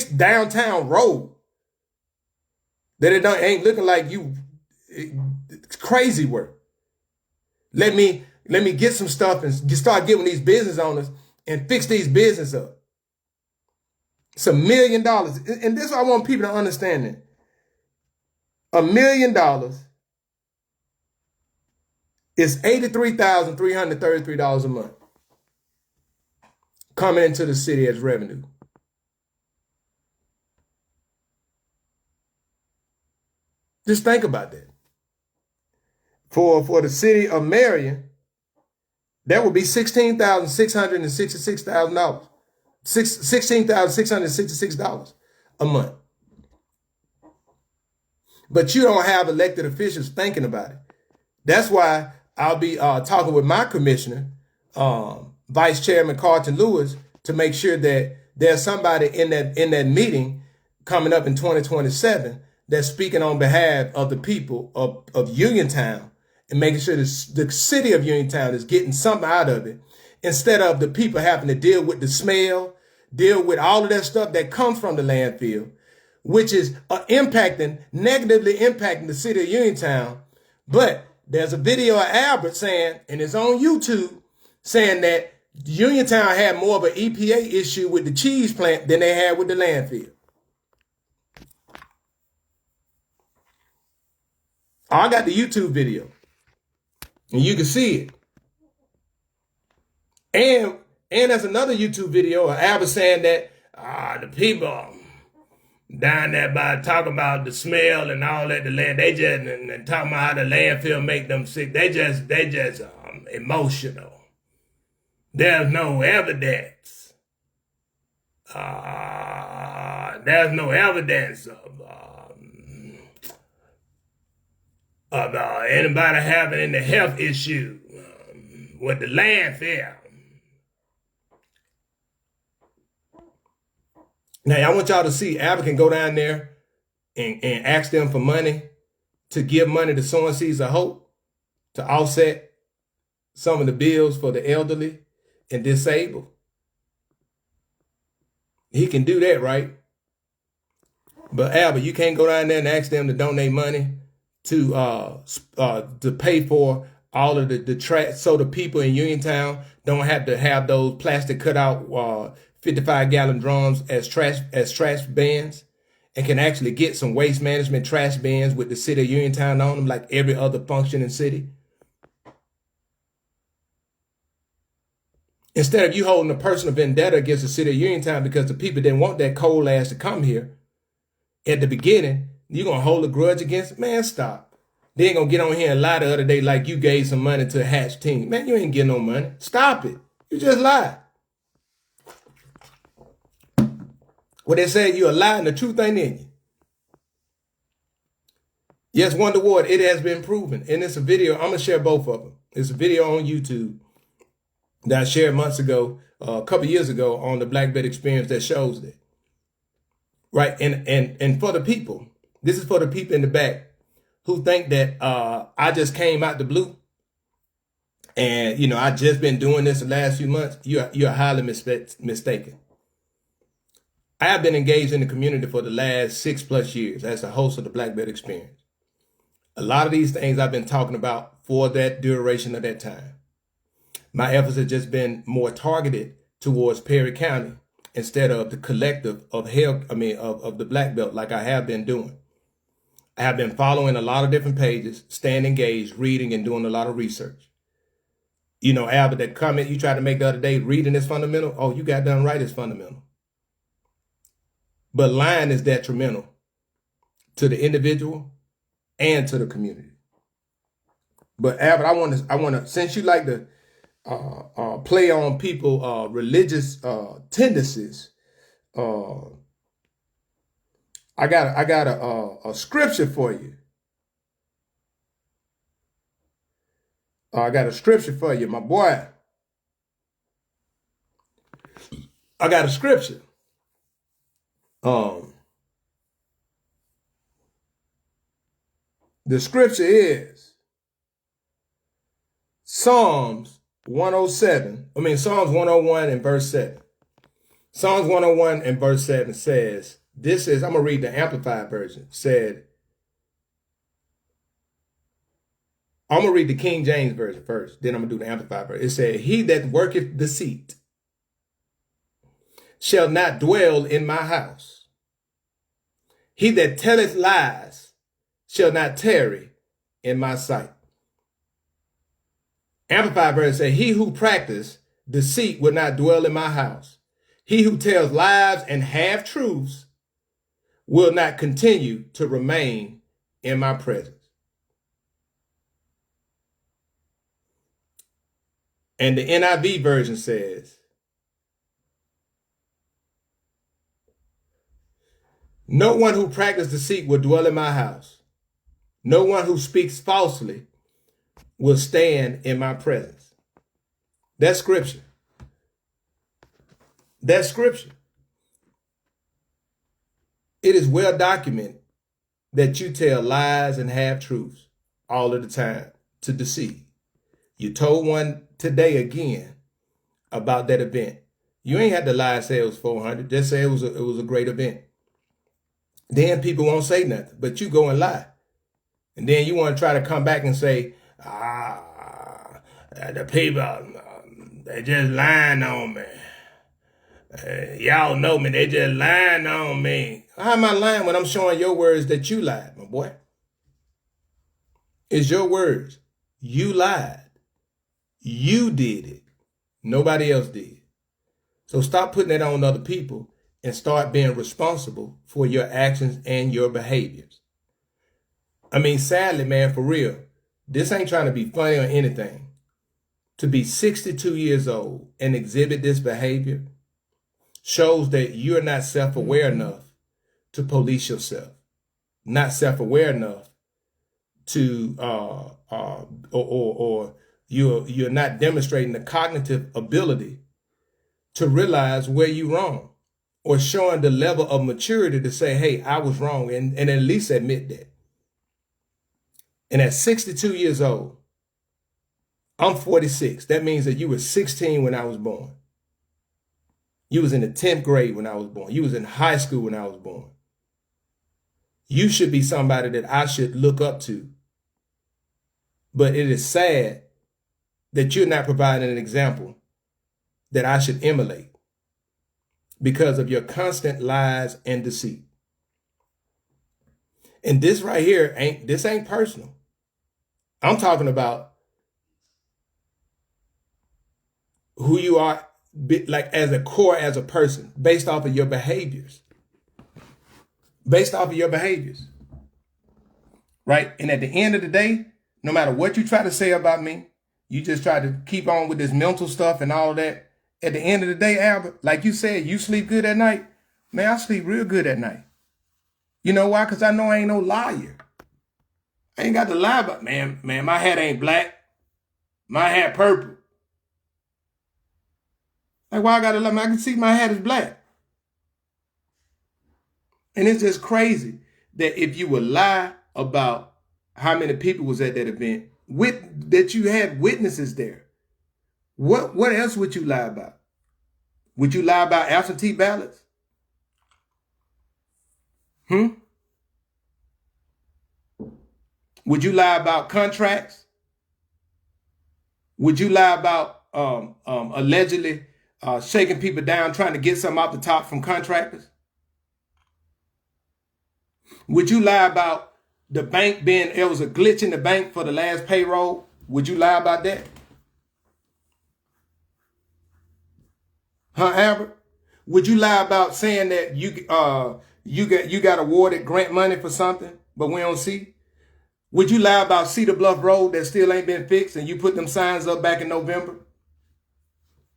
downtown road. That it ain't looking like it's crazy work. Let me get some stuff and start giving these business owners and fix these business up. It's $1 million. And this is what I want people to understand it. $1 million is $83,333 a month coming into the city as revenue. Just think about that. For the city of Marion, that would be $16,666,000. $16,666 a month. But you don't have elected officials thinking about it. That's why I'll be talking with my commissioner, Vice Chairman Carlton Lewis, to make sure that there's somebody in that meeting coming up in 2027 that's speaking on behalf of the people of Uniontown and making sure the city of Uniontown is getting something out of it, instead of the people having to deal with the smell, deal with all of that stuff that comes from the landfill, which is negatively impacting the city of Uniontown. But there's a video of Albert saying, and it's on YouTube, saying that Uniontown had more of an EPA issue with the cheese plant than they had with the landfill. I got the YouTube video, and you can see it. And there's another YouTube video of Albert saying that the people down there talking about the smell and all that, the land, they just and talking about how the landfill make them sick. They just emotional. There's no evidence. There's no evidence of anybody having any health issue with the landfill. Now, I want y'all to see Albert can go down there and ask them for money to give money to Sowing Seeds of Hope to offset some of the bills for the elderly and disabled. He can do that, right? But Albert, you can't go down there and ask them to donate money to pay for all of the trash, so the people in Uniontown don't have to have those plastic cutout 55-gallon drums as trash bins, and can actually get some waste management trash bins with the city of Uniontown on them, like every other functioning city. Instead of you holding a personal vendetta against the city of Uniontown because the people didn't want that coal ass to come here at the beginning, you're going to hold a grudge against it? Man, stop. They ain't going to get on here and lie the other day like you gave some money to a Hatch team. Man, you ain't getting no money. Stop it. You just lied. What they say, you're a lie and the truth ain't in you. Yes, Wonder Ward, it has been proven. And it's a video. I'm going to share both of them. It's a video on YouTube that I shared months ago, a couple years ago, on the Black Belt Experience that shows that. Right? And for the people, this is for the people in the back who think that I just came out the blue and, you know, I just been doing this the last few months. You're highly mistaken. I have been engaged in the community for the last 6+ years as the host of the Black Belt Experience. A lot of these things I've been talking about for that duration of that time. My efforts have just been more targeted towards Perry County instead of the collective of the Black Belt, like I have been doing. I have been following a lot of different pages, staying engaged, reading, and doing a lot of research. You know, Albert, that comment you tried to make the other day, reading is fundamental. Oh, you got done right, is fundamental. But lying is detrimental to the individual and to the community. But Albert, I want to, since you like to play on people religious tendencies, I got a scripture for you. I got a scripture for you, my boy. I got a scripture. The scripture is Psalms 101 and verse 7. Psalms 101 and verse 7 says, this is, I'm going to read the Amplified version, I'm going to read the King James version first, then I'm going to do the Amplified version. It said, he that worketh deceit shall not dwell in my house. He that telleth lies shall not tarry in my sight. Amplified version says, he who practices deceit will not dwell in my house. He who tells lies and half-truths will not continue to remain in my presence. And the NIV version says, no one who practices deceit will dwell in my house. No one who speaks falsely will stand in my presence. That's scripture. That's scripture. It is well documented that you tell lies and half-truths all of the time to deceive. You told one today again about that event. You ain't had to lie and say it was 400. Just say it was a great event. Then people won't say nothing, but you go and lie. And then you want to try to come back and say, the people, they just lying on me. Y'all know me, they just lying on me. How am I lying when I'm showing your words that you lied, my boy? It's your words. You lied. You did it. Nobody else did. So stop putting it on other people and start being responsible for your actions and your behaviors. I mean, sadly, man, for real, this ain't trying to be funny or anything. To be 62 years old and exhibit this behavior shows that you're not self-aware enough to police yourself, not self-aware enough to, or you're not demonstrating the cognitive ability to realize where you're wrong, or showing the level of maturity to say, hey, I was wrong, and at least admit that. And at 62 years old, I'm 46. That means that you were 16 when I was born. You was in the 10th grade when I was born. You was in high school when I was born. You should be somebody that I should look up to. But it is sad that you're not providing an example that I should emulate because of your constant lies and deceit. And this right here ain't personal. I'm talking about who you are, like as a core, as a person, based off of your behaviors. Based off of your behaviors. Right? And at the end of the day, no matter what you try to say about me, you just try to keep on with this mental stuff and all of that. At the end of the day, Albert, like you said, you sleep good at night. Man, I sleep real good at night. You know why? Because I know I ain't no liar. I ain't got to lie about, man, my hat ain't black. My hat purple. Like, why I got to lie? I can see my hat is black. And it's just crazy that if you would lie about how many people was at that event, that you had witnesses there, what else would you lie about? Would you lie about absentee ballots? Would you lie about contracts? Would you lie about allegedly shaking people down, trying to get something off the top from contractors? Would you lie about the bank there was a glitch in the bank for the last payroll? Would you lie about that? Huh, Albert? Would you lie about saying that you got awarded grant money for something, but we don't see? Would you lie about Cedar Bluff Road that still ain't been fixed and you put them signs up back in November?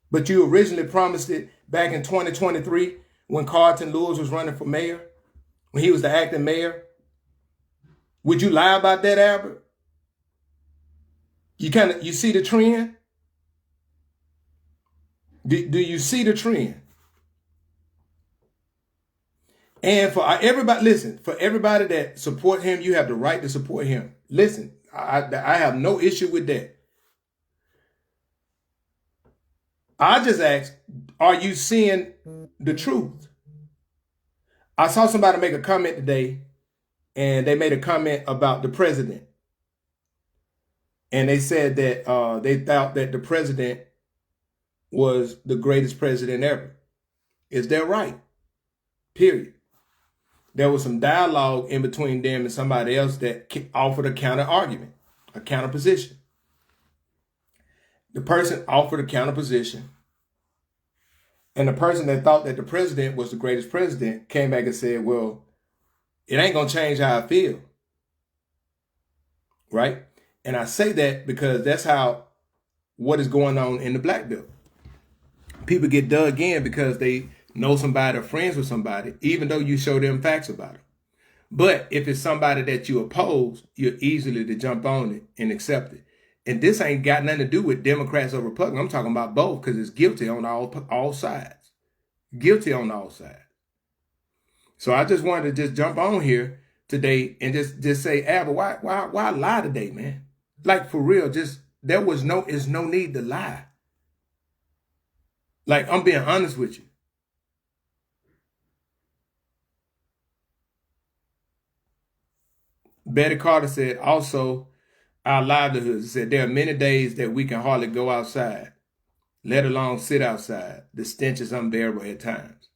But you originally promised it back in 2023 when Carlton Lewis was running for mayor, when he was the acting mayor. Would you lie about that, Albert? You see the trend? Do you see the trend? And for everybody, listen, for everybody that support him, you have the right to support him. Listen, I have no issue with that. I just ask, are you seeing the truth? I saw somebody make a comment today, and they made a comment about the president. And they said that they thought that the president was the greatest president ever. Is that right? Period. There was some dialogue in between them and somebody else that offered a counter argument, a counter position. The person offered a counter position. And the person that thought that the president was the greatest president came back and said, well, it ain't going to change how I feel. Right? And I say that because that's what is going on in the black belt. People get dug in because they know somebody or friends with somebody, even though you show them facts about it. But if it's somebody that you oppose, you're easily to jump on it and accept it. And this ain't got nothing to do with Democrats or Republicans. I'm talking about both because it's guilty on all sides. Guilty on all sides. So I just wanted to just jump on here today and just say, Albert, why lie today, man? Like for real, is no need to lie. Like I'm being honest with you. Betty Carter said, also, our livelihoods. Said there are many days that we can hardly go outside, let alone sit outside. The stench is unbearable at times.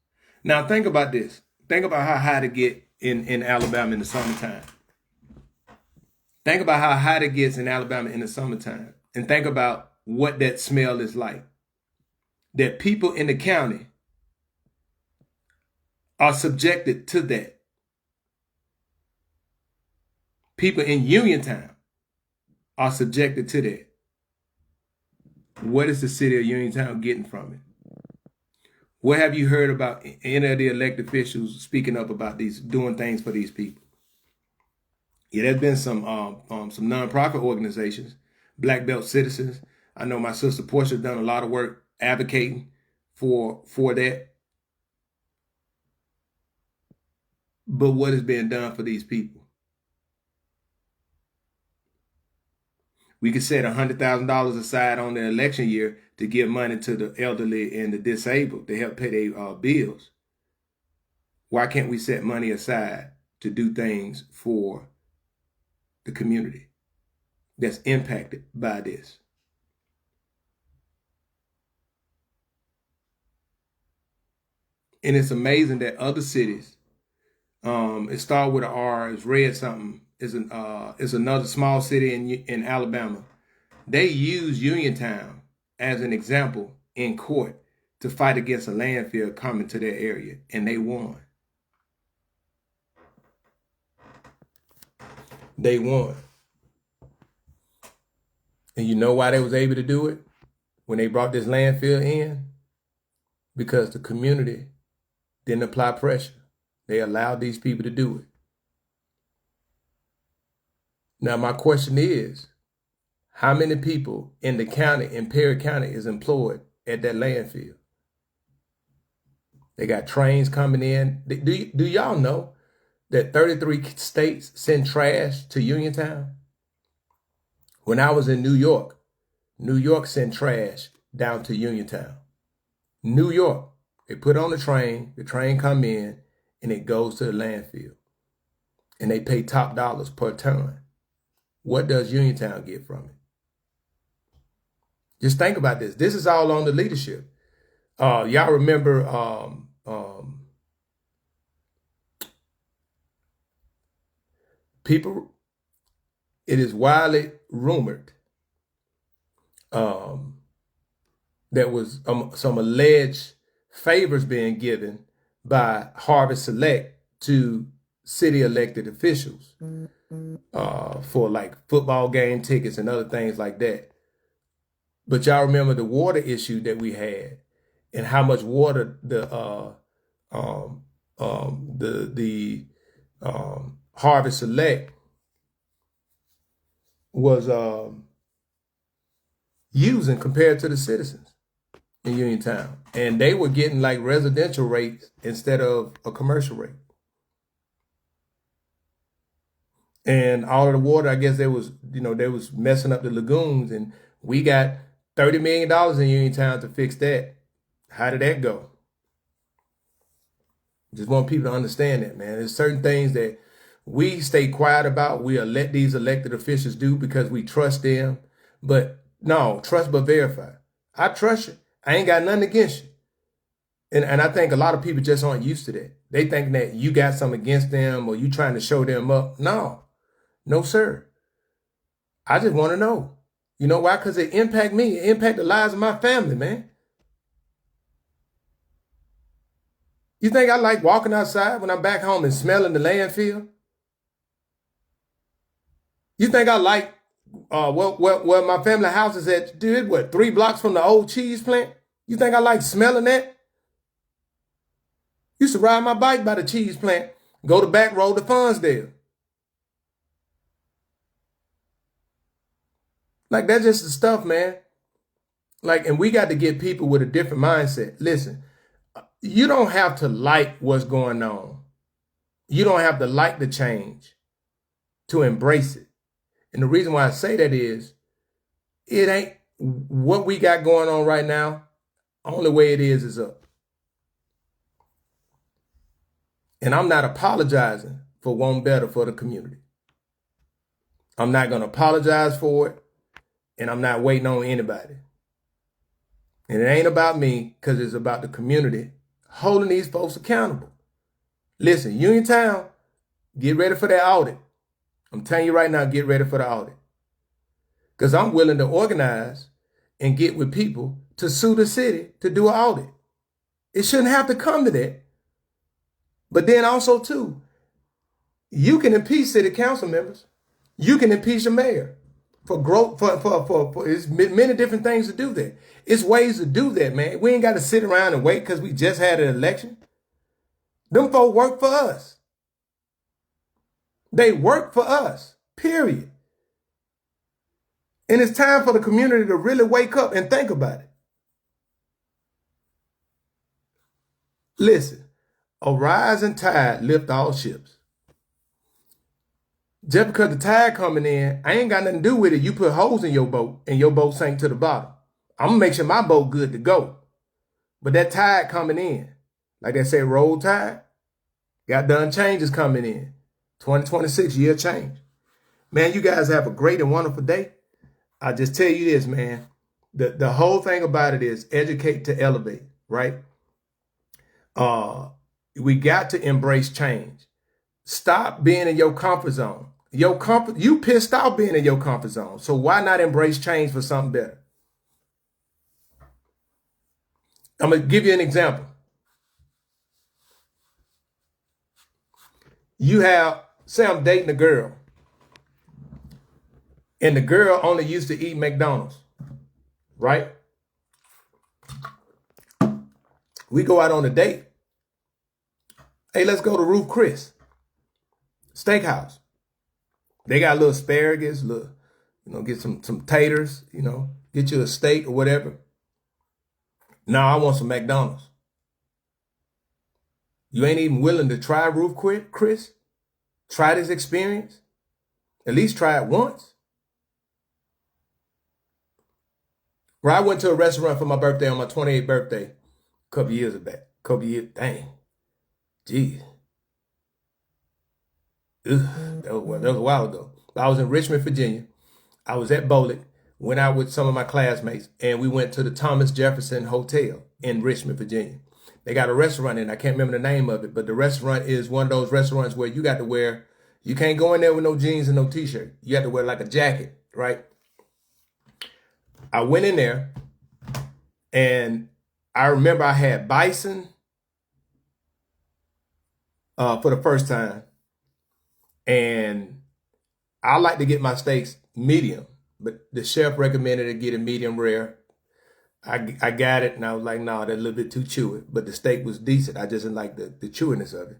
Now think about this. Think about how hot it get in Alabama in the summertime. Think about how hot it gets in Alabama in the summertime. And think about what that smell is like. That people in the county are subjected to that. People in Uniontown are subjected to that. What is the city of Uniontown getting from it? What have you heard about any of the elected officials speaking up about doing things for these people? Yeah, there's been some nonprofit organizations, Black Belt Citizens. I know my sister Portia done a lot of work advocating for that. But what is being done for these people? We could set $100,000 aside on the election year to give money to the elderly and the disabled to help pay their bills. Why can't we set money aside to do things for the community that's impacted by this? And it's amazing that other cities, it started with an R, it's read something, is another small city in Alabama. They use Uniontown as an example in court to fight against a landfill coming to their area, and they won. They won. And you know why they was able to do it when they brought this landfill in? Because the community didn't apply pressure. They allowed these people to do it. Now, my question is, how many people in the county, in Perry County, is employed at that landfill? They got trains coming in. Do y'all know that 33 states send trash to Uniontown? When I was in New York sent trash down to Uniontown. New York, they put on the train come in, and it goes to the landfill. And they pay top dollars per ton. What does Uniontown get from it? Just think about this. This is all on the leadership. Y'all remember people, it is widely rumored there was some alleged favors being given by Harvest Select to city elected officials for like football game tickets and other things like that. But y'all remember the water issue that we had and how much water the Harvest Select was using compared to the citizens in Uniontown. And they were getting like residential rates instead of a commercial rate. And all of the water, I guess they was messing up the lagoons, and we got $30 million in Uniontown to fix that. How did that go? Just want people to understand that, man. There's certain things that we stay quiet about. We'll let these elected officials do because we trust them. But no, trust but verify. I trust you. I ain't got nothing against you. And I think a lot of people just aren't used to that. They think that you got something against them or you trying to show them up. No, sir. I just want to know. You know why? Because it impact me. It impact the lives of my family, man. You think I like walking outside when I'm back home and smelling the landfill? You think I like where my family house is at, dude, what, 3 blocks from the old cheese plant? You think I like smelling that? Used to ride my bike by the cheese plant, go the back road to Fonsdale. Like, that's just the stuff, man. Like, and we got to get people with a different mindset. Listen, you don't have to like what's going on. You don't have to like the change to embrace it. And the reason why I say that is, it ain't what we got going on right now. Only way it is up. And I'm not apologizing for wanting better for the community. I'm not going to apologize for it. And I'm not waiting on anybody. And it ain't about me, because it's about the community holding these folks accountable. Listen, Uniontown, get ready for that audit. I'm telling you right now, get ready for the audit. Because I'm willing to organize and get with people to sue the city to do an audit. It shouldn't have to come to that. But then also, too, you can impeach city council members. You can impeach a mayor for growth, for it's many different things to do that. It's ways to do that, man. We ain't got to sit around and wait because we just had an election. Them folk work for us. They work for us, period. And it's time for the community to really wake up and think about it. Listen, a rising tide lift all ships. Just because the tide coming in, I ain't got nothing to do with it. You put holes in your boat and your boat sank to the bottom. I'm gonna make sure my boat good to go. But that tide coming in, like they say, roll tide, got done changes coming in. 2026 year change. Man, you guys have a great and wonderful day. I just tell you this, man. The whole thing about it is educate to elevate, right? We got to embrace change. Stop being in your comfort zone. You pissed off being in your comfort zone. So why not embrace change for something better? I'm gonna give you an example. Say I'm dating a girl, and the girl only used to eat McDonald's, right? We go out on a date. Hey, let's go to Ruth Chris Steakhouse. They got a little asparagus, get some taters, get you a steak or whatever. No, I want some McDonald's. You ain't even willing to try Ruth Chris? Try this experience? At least try it once. Right, I went to a restaurant for my birthday on my 28th birthday a couple years back. Dang. Jeez. That was a while ago. I was in Richmond, Virginia. I was at Bowling, went out with some of my classmates, and we went to the Thomas Jefferson Hotel in Richmond, Virginia. They got a restaurant in, I can't remember the name of it, but the restaurant is one of those restaurants where you can't go in there with no jeans and no t-shirt. You have to wear like a jacket, right? I went in there, and I remember I had bison for the first time. And I like to get my steaks medium, but the chef recommended to get it medium rare. I got it, and I was like, no, that's a little bit too chewy. But the steak was decent. I just didn't like the chewiness of it.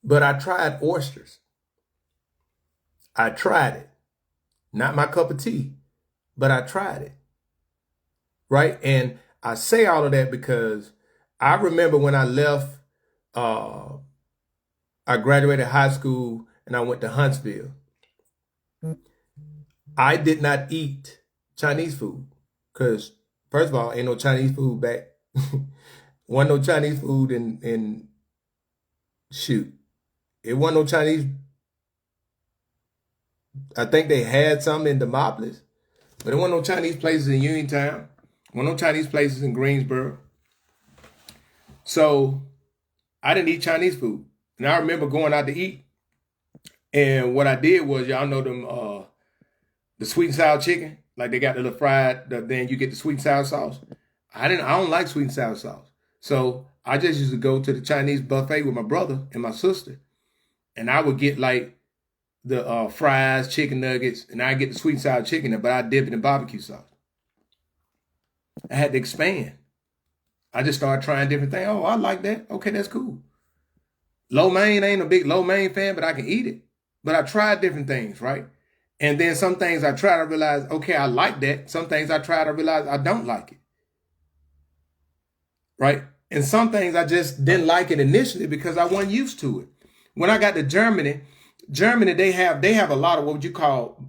But I tried oysters. I tried it. Not my cup of tea, but I tried it. Right? And I say all of that because I remember when I left, I graduated high school and I went to Huntsville. I did not eat Chinese food because, first of all, ain't no Chinese food back. Wasn't no Chinese food in shoot. It wasn't no Chinese. I think they had some in Demopolis, but there wasn't no Chinese places in Uniontown. Wasn't no Chinese places in Greensboro. So I didn't eat Chinese food. And I remember going out to eat. And what I did was, y'all know them, the sweet and sour chicken, like they got the little fried, then you get the sweet and sour sauce. I don't like sweet and sour sauce. So I just used to go to the Chinese buffet with my brother and my sister. And I would get like the fries, chicken nuggets, and I get the sweet and sour chicken, but I dip it in barbecue sauce. I had to expand. I just started trying different things. Oh, I like that. Okay, that's cool. Lo mein, ain't a big lo mein fan, but I can eat it. But I tried different things, right? And then some things I tried, I realized, okay, I like that. Some things I tried, I realized I don't like it. Right? And some things I just didn't like it initially because I wasn't used to it. When I got to Germany, they have a lot of what would you call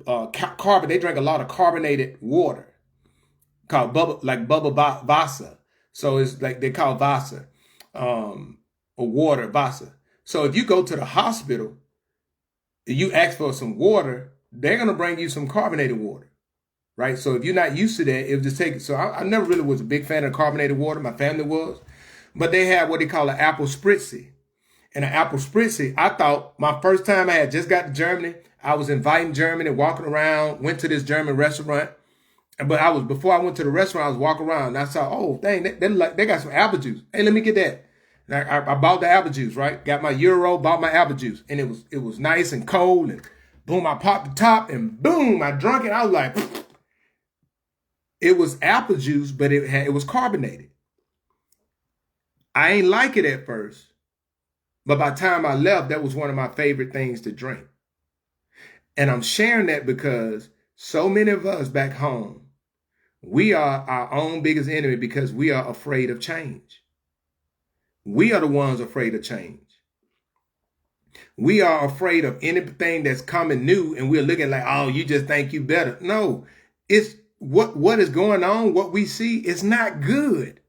carbon. They drink a lot of carbonated water called bubble Wasser. So it's like they call Wasser or water Wasser. So if you go to the hospital, you ask for some water, they're going to bring you some carbonated water, right? So if you're not used to that, it would just take it. So I never really was a big fan of carbonated water. My family was. But they have what they call an apple spritzy. And an apple spritzy, I thought my first time I had just got to Germany, I was inviting Germany, walking around, went to this German restaurant. But before I went to the restaurant, I was walking around and I saw, oh, dang, they got some apple juice. Hey, let me get that. And I bought the apple juice, right? Got my euro, bought my apple juice. And it was nice and cold. And boom, I popped the top and boom, I drank it. I was like, it was apple juice, but it was carbonated. I ain't like it at first. But by the time I left, that was one of my favorite things to drink. And I'm sharing that because so many of us back home, we are our own biggest enemy because we are afraid of change. We are the ones afraid of change. We are afraid of anything that's coming new and we're looking like, oh, you just think you better. No, it's what is going on, what we see is not good.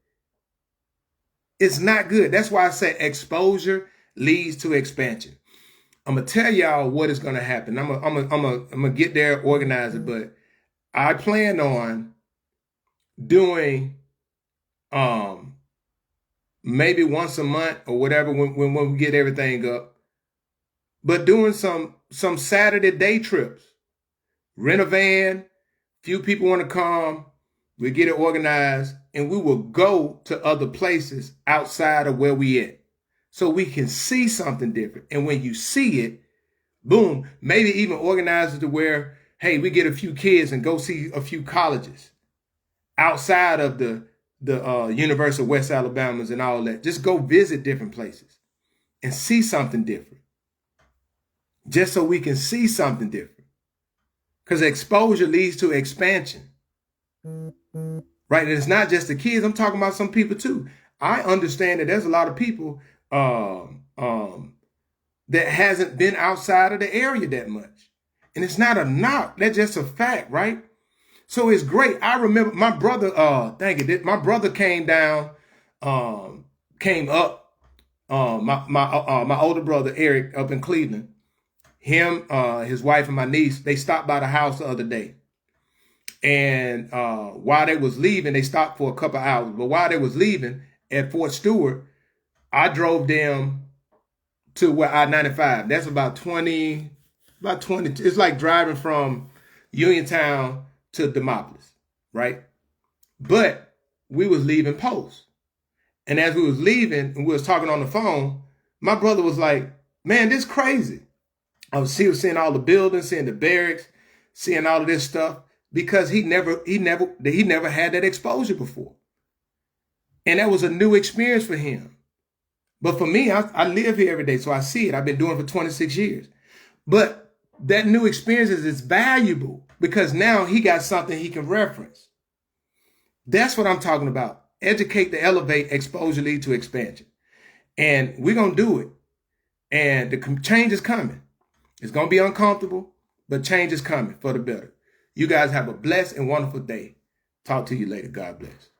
It's not good. That's why I say exposure leads to expansion. I'm gonna tell y'all what is gonna happen. I'm gonna get there, organize it, but I plan on doing maybe once a month or whatever when we get everything up, but doing some Saturday day trips. Rent a van, few people want to come, we get it organized, and we will go to other places outside of where we at so we can see something different. And when you see it, boom, maybe even organize it to where, hey, we get a few kids and go see a few colleges outside of the University of West Alabama's and all that. Just go visit different places and see something different. Just so we can see something different. Because exposure leads to expansion. Right? And it's not just the kids. I'm talking about some people too. I understand that there's a lot of people that hasn't been outside of the area that much. And it's not a knock. That's just a fact, right? So it's great. I remember my brother, my brother came down, came up, my older brother, Eric, up in Cleveland. Him, his wife, and my niece, they stopped by the house the other day. And while they was leaving, they stopped for a couple hours. But while they was leaving at Fort Stewart, I drove them to where I-95. That's about 20. It's like driving from Uniontown to Demopolis, right? But we was leaving post. And as we was leaving and we was talking on the phone, my brother was like, man, this crazy. He was seeing all the buildings, seeing the barracks, seeing all of this stuff because he never had that exposure before. And that was a new experience for him. But for me, I live here every day, so I see it. I've been doing it for 26 years. But that new experience is valuable because now he got something he can reference. That's what I'm talking about. Educate to elevate, exposure lead to expansion. And we're going to do it. And the change is coming. It's going to be uncomfortable, but change is coming for the better. You guys have a blessed and wonderful day. Talk to you later. God bless.